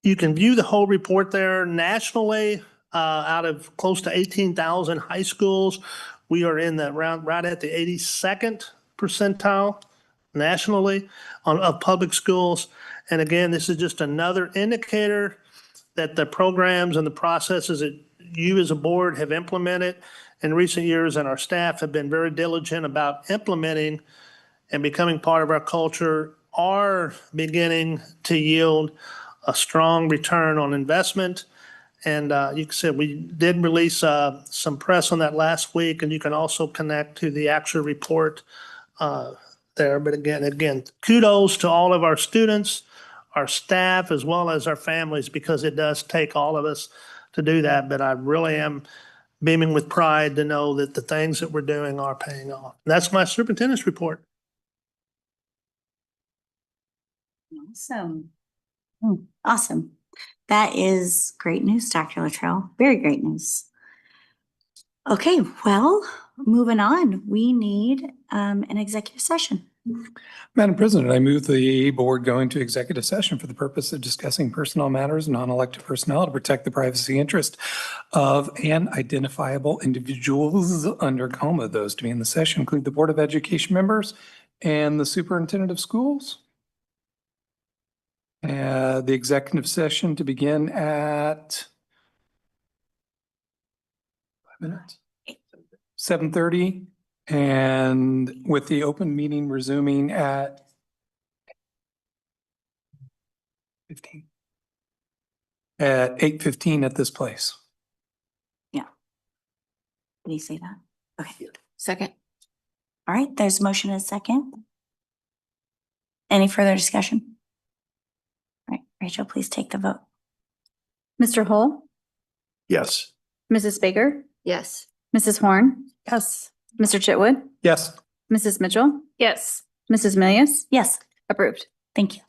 you can view the whole report there nationally. Out of close to 18,000 high schools, we are in the right at the 82nd percentile nationally of public schools. And again, this is just another indicator that the programs and the processes that you as a board have implemented in recent years and our staff have been very diligent about implementing and becoming part of our culture are beginning to yield a strong return on investment. And you said we did release some press on that last week, and you can also connect to the actual report there. But again, kudos to all of our students, our staff, as well as our families, because it does take all of us to do that. But I really am beaming with pride to know that the things that we're doing are paying off. And that's my superintendent's report. Awesome. Awesome. That is great news, Dr. Luttrell. Very great news. Okay, well, moving on. We need an executive session. Madam President, I move the board go into executive session for the purpose of discussing personnel matters and non-elected personnel to protect the privacy interest of unidentifiable individuals under coma. Those to be in the session include the Board of Education members and the superintendent of schools. The executive session to begin at 7:30, and with the open meeting resuming at 8:15 at this place. Yeah. Did you say that? Okay. Second. All right, there's a motion and a second. Any further discussion? All right, Rachel, please take the vote. Mr. Hull, Yes. Mrs. Baker, Yes. Mrs. Horn, Yes. Mr. Chitwood, Yes. Mrs. Mitchell, Yes. Mrs. Milius, Yes, approved. thank you.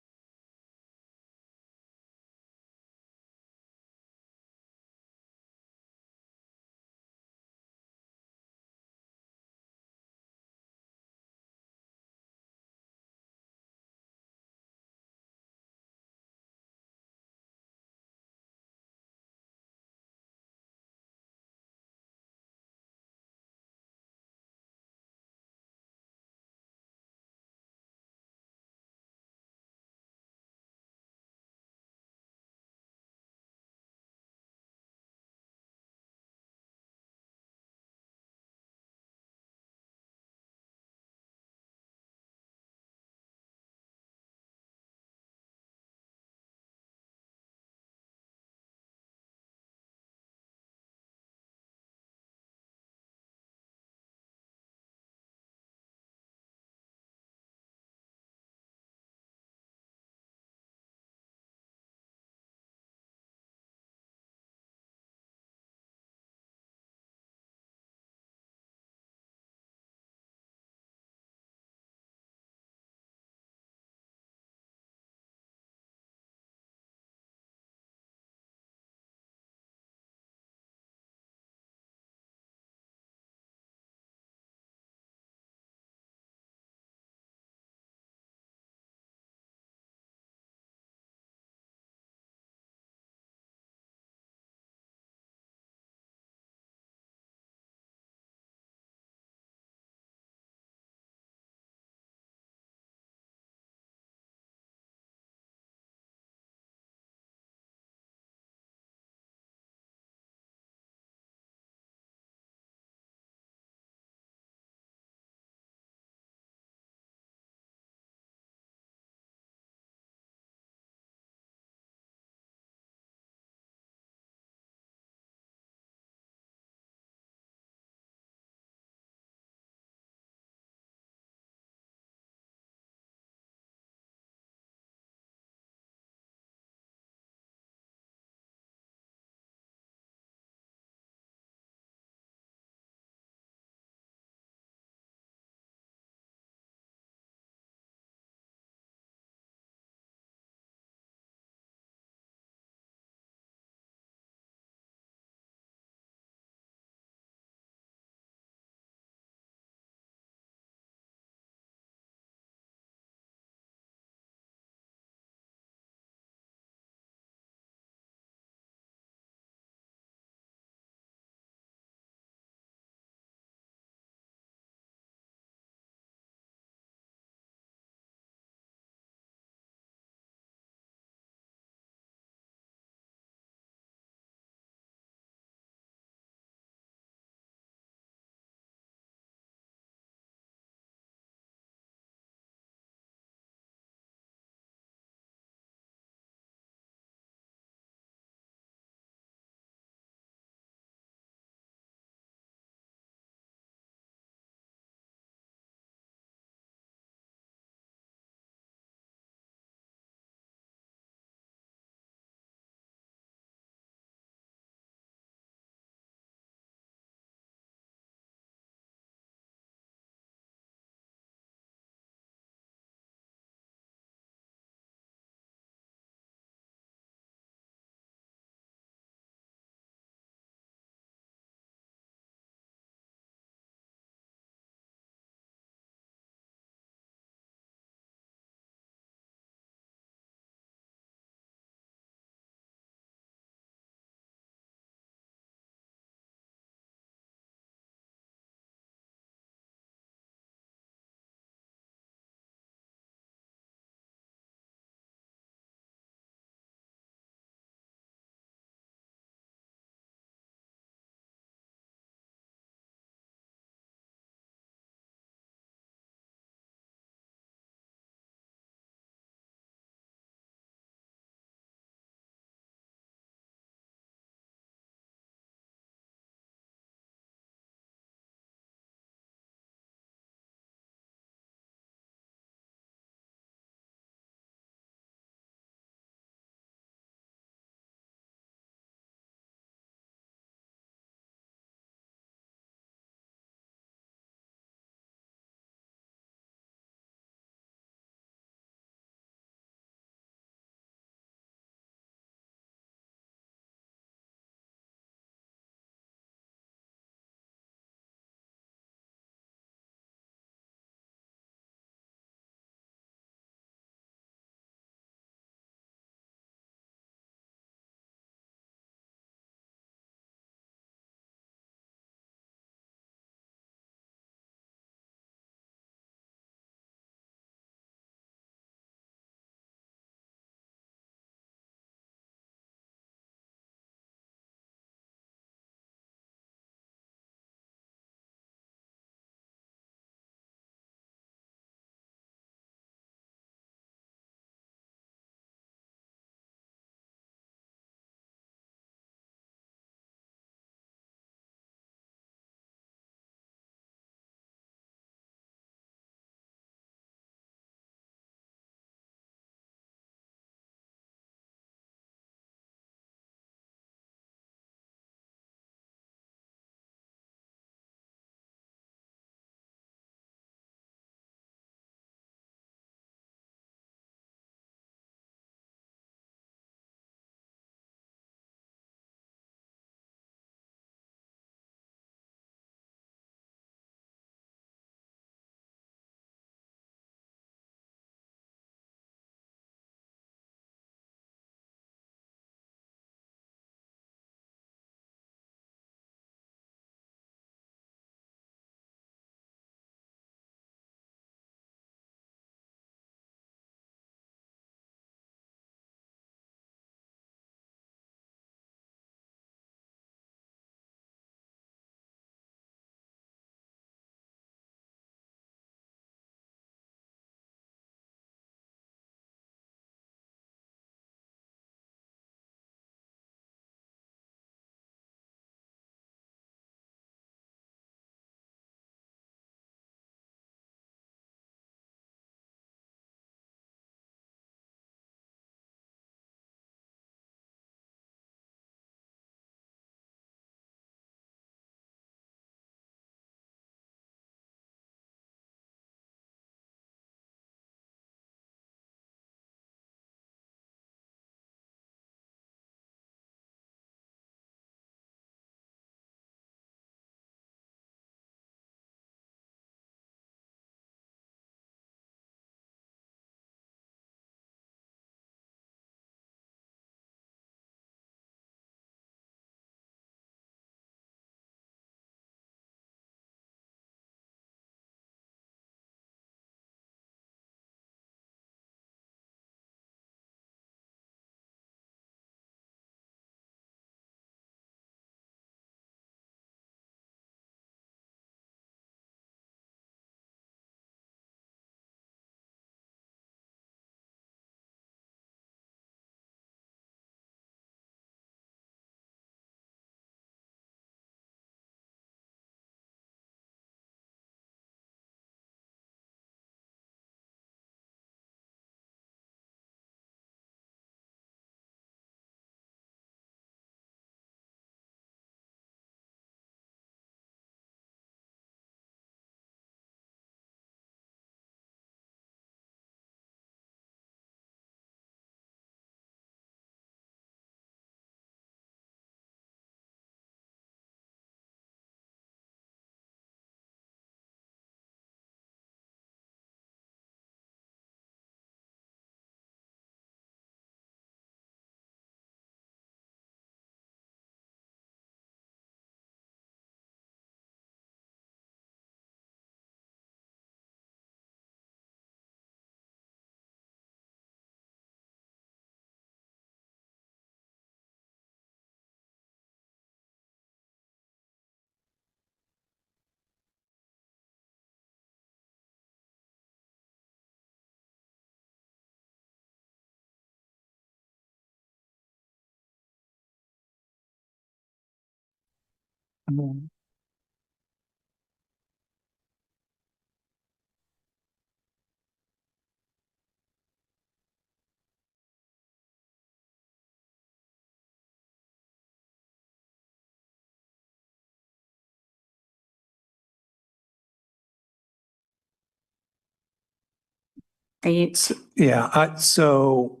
Are you, Yeah, so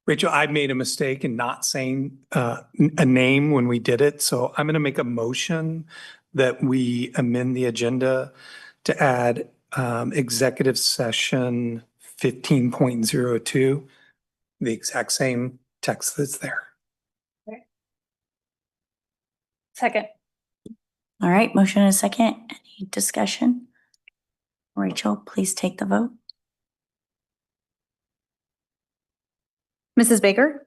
Rachel, I made a mistake in not saying a name when we did it. So I'm going to make a motion that we amend the agenda to add executive session 15.02, the exact same text that's there. Second. all right, motion and a second. Any discussion? Rachel, please take the vote. Mrs. Baker,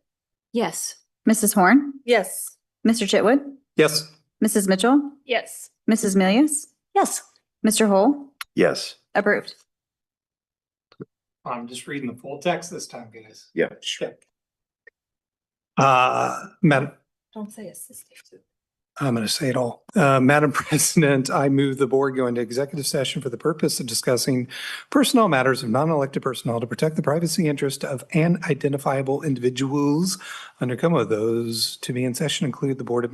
Yes. Mrs. Horn, Yes. Mr. Chitwood, Yes. Mrs. Mitchell, Yes. Mrs. Milius, Yes. Mr. Hole, Yes. approved. I'm just reading the full text this time, guys. Yeah. Sure. Madam, Don't say assistant. I'm going to say it all. Madam President, I move the board go into executive session for the purpose of discussing personnel matters of non-elected personnel to protect the privacy interest of unidentifiable individuals under COMA. Those to be in session include the Board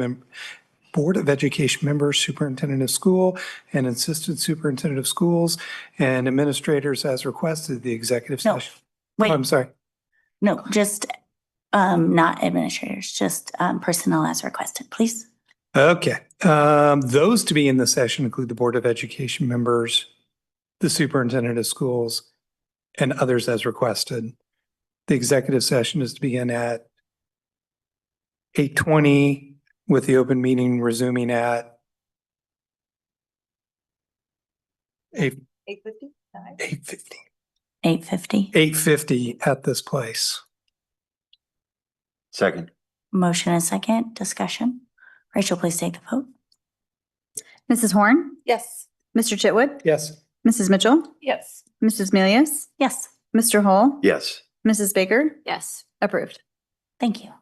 of Education members, superintendent of school, and assistant superintendent of schools, and administrators as requested. The executive No, session. wait. Oh, I'm sorry. No, just not administrators, just personnel as requested, please. Okay. Those to be in the session include the Board of Education members, the superintendent of schools, and others as requested. The executive session is to begin at 8:20 with the open meeting resuming at 8:50? 8:50. 8:50. 8:50 at this place. Second. Motion and second, discussion. Rachel, please take the vote. Mrs. Horn, Yes. Mr. Chitwood, Yes. Mrs. Mitchell, Yes. Mrs. Milius, Yes, Mr. Hole, Yes. Mrs. Baker, Yes. approved. thank you.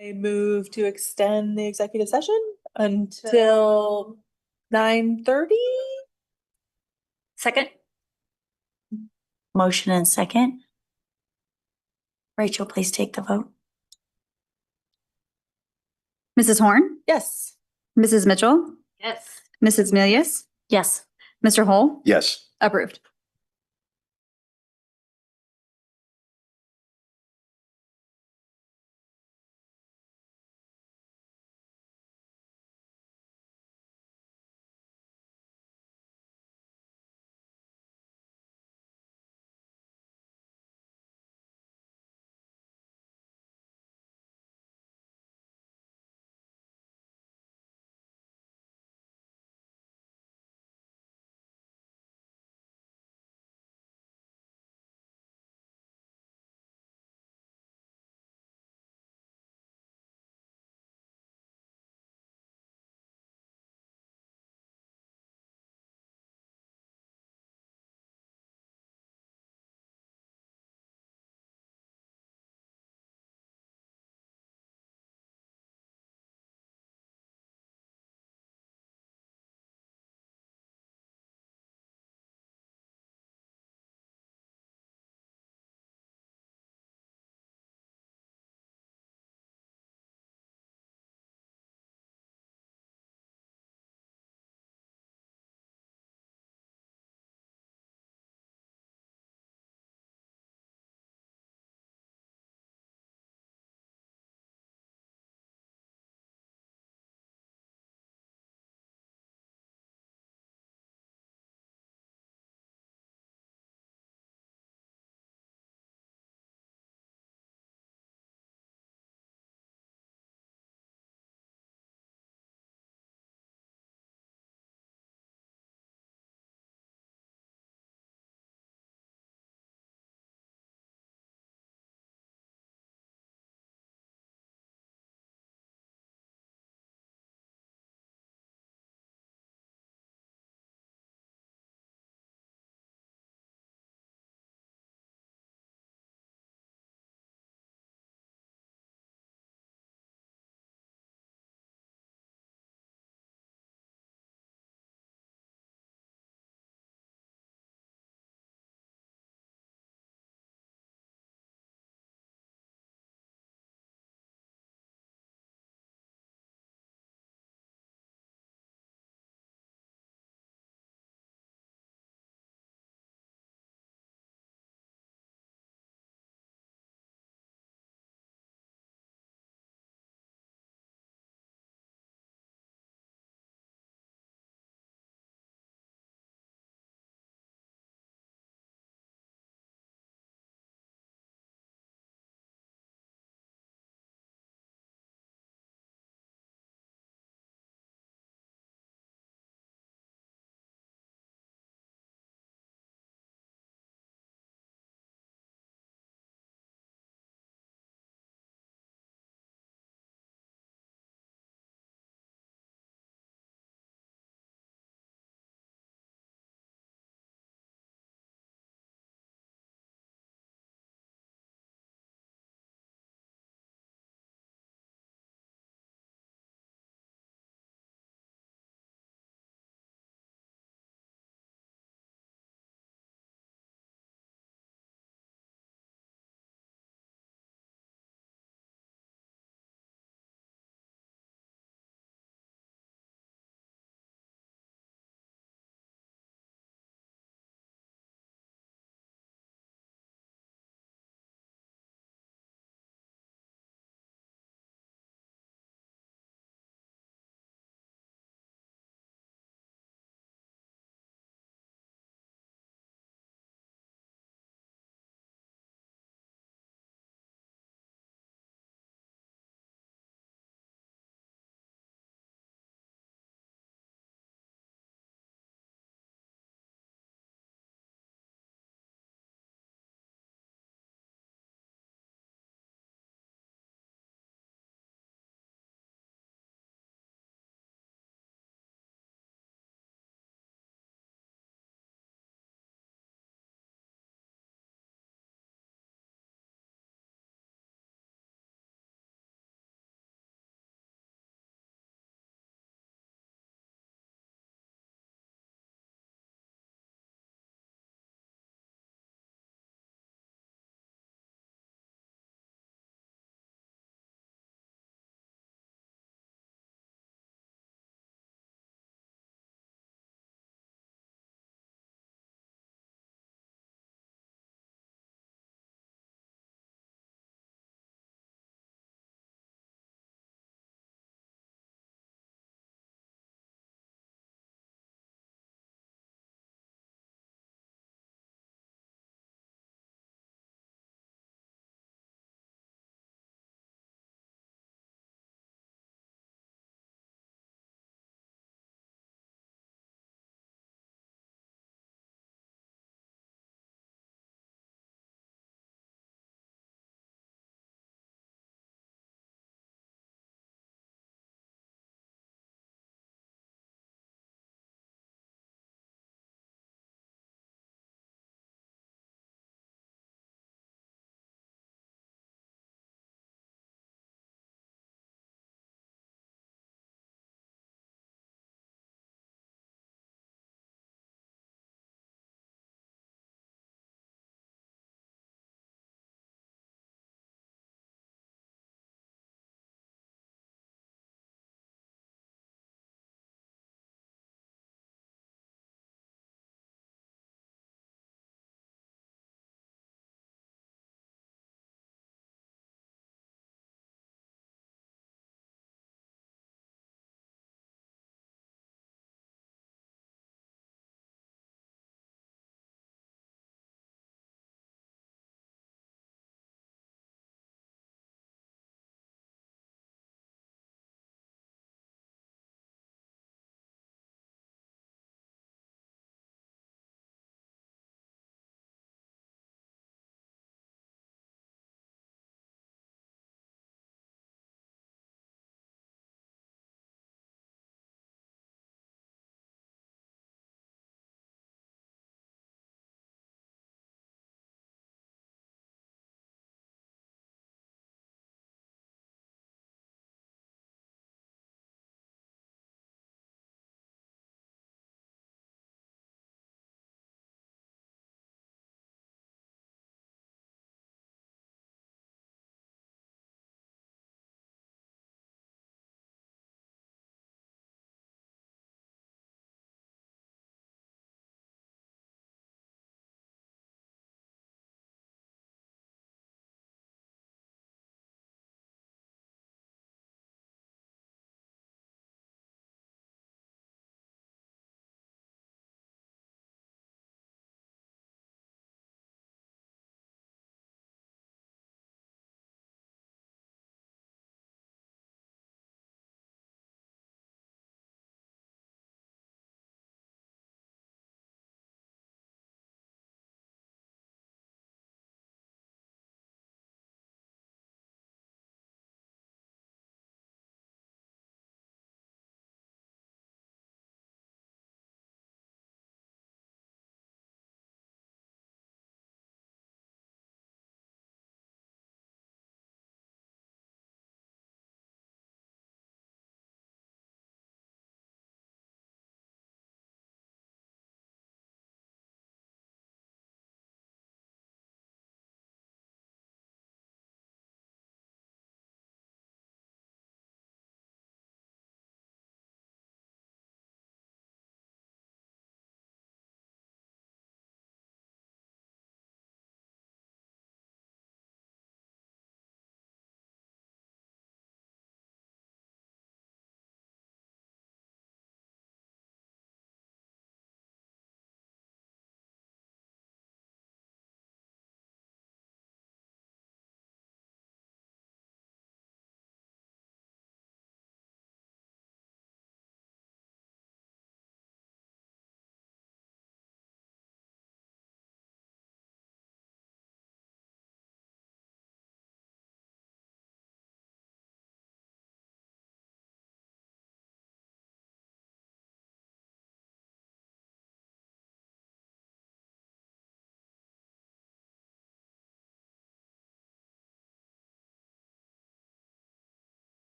I move to extend the executive session until 9:30. Second? Motion and second. Rachel, please take the vote. Mrs. Horn, Yes. Mrs. Mitchell, Yes. Mrs. Milius, Yes. Mr. Hall, Yes. approved.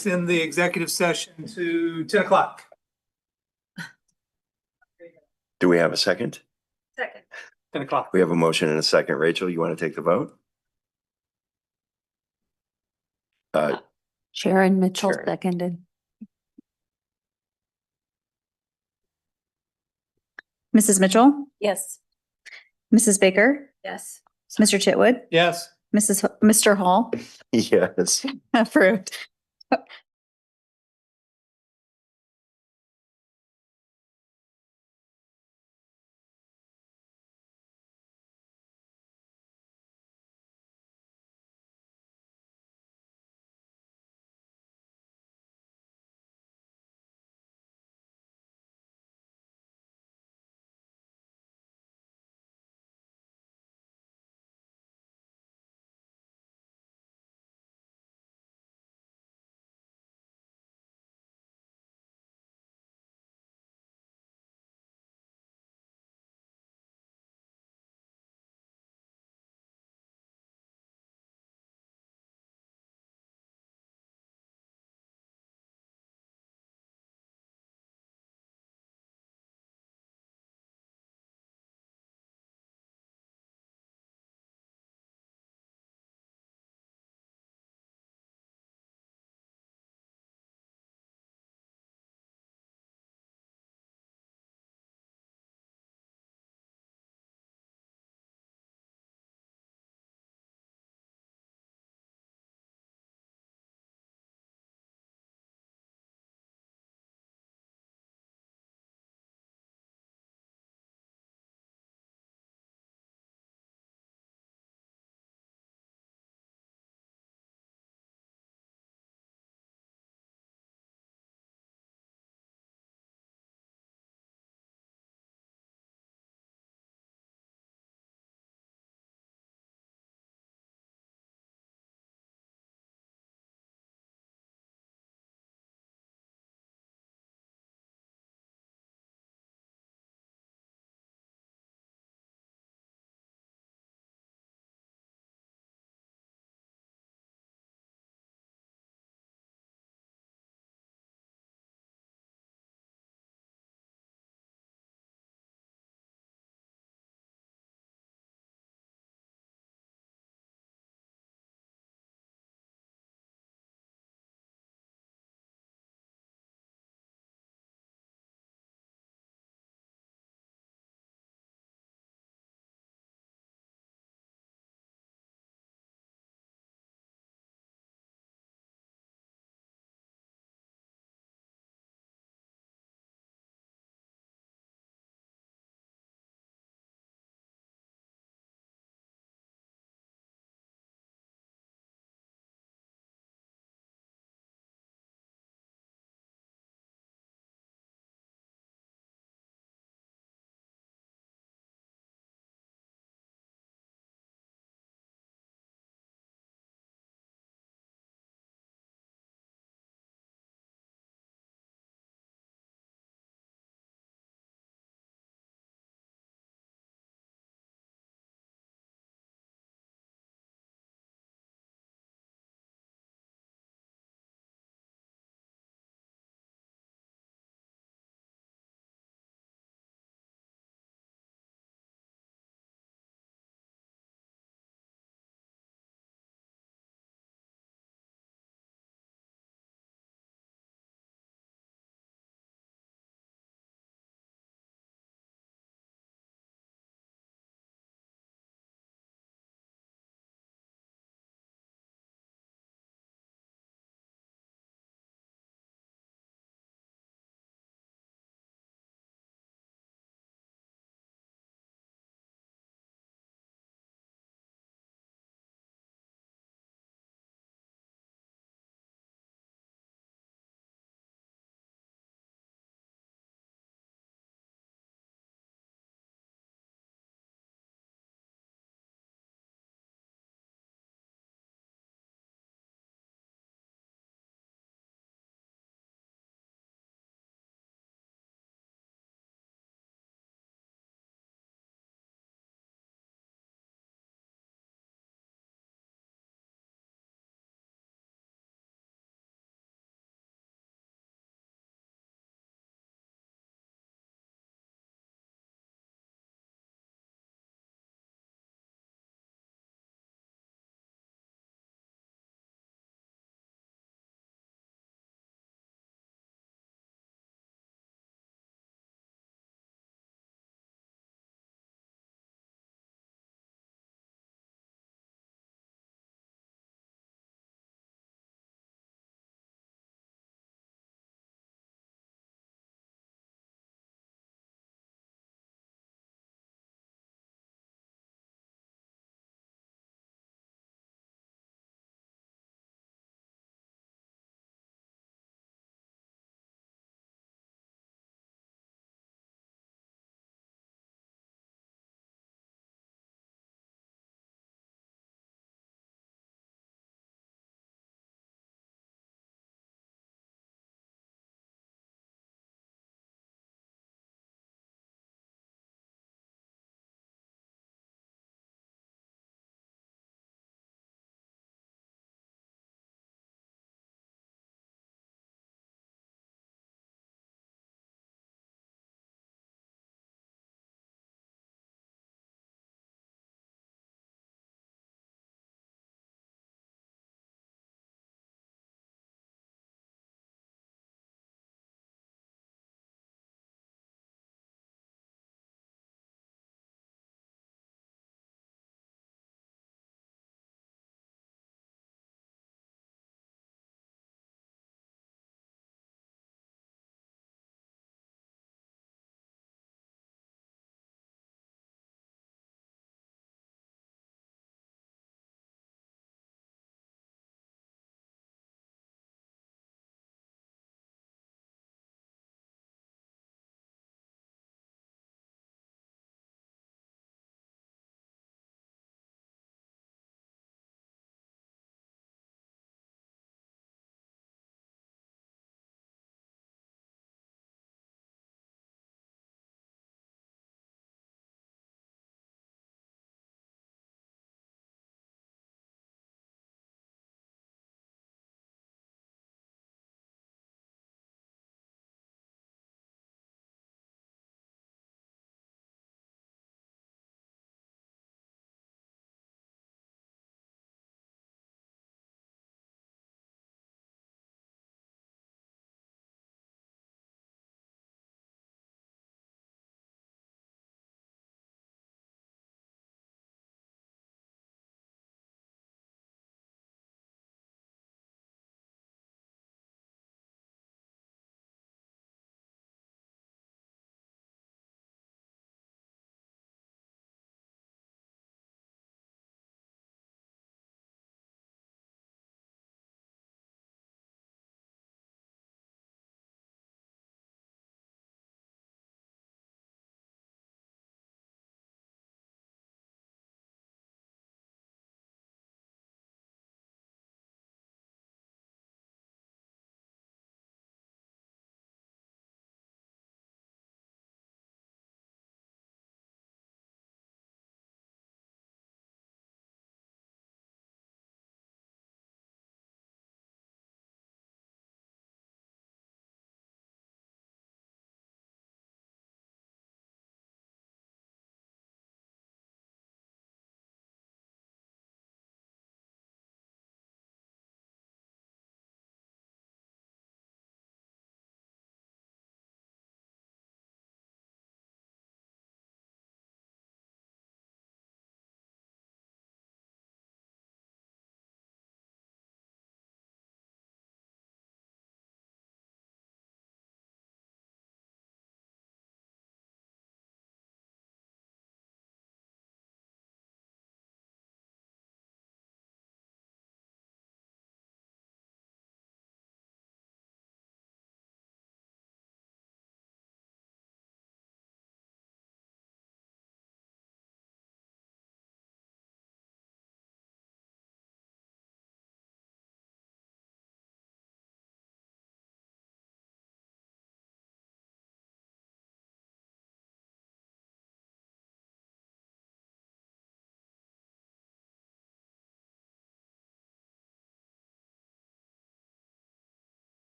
extend the executive session to 10 o'clock. Do we have a second? Second. 10 o'clock. We have a motion and a second. Rachel, you want to take the vote? Sharon Mitchell Sharon. seconded. Mrs. Mitchell, Yes. Mrs. Baker, Yes. Mr. Chitwood, Yes. Mr. Hall, Yes. approved.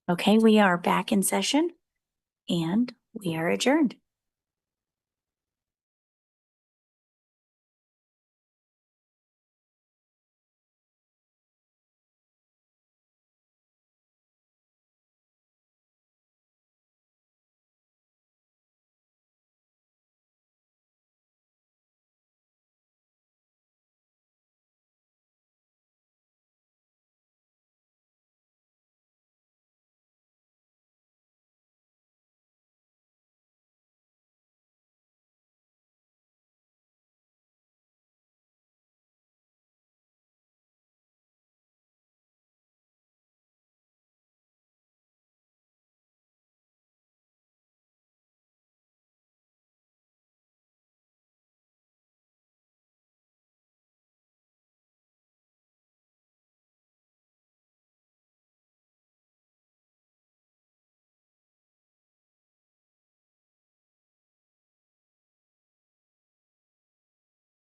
Okay, we are back in session and we are adjourned.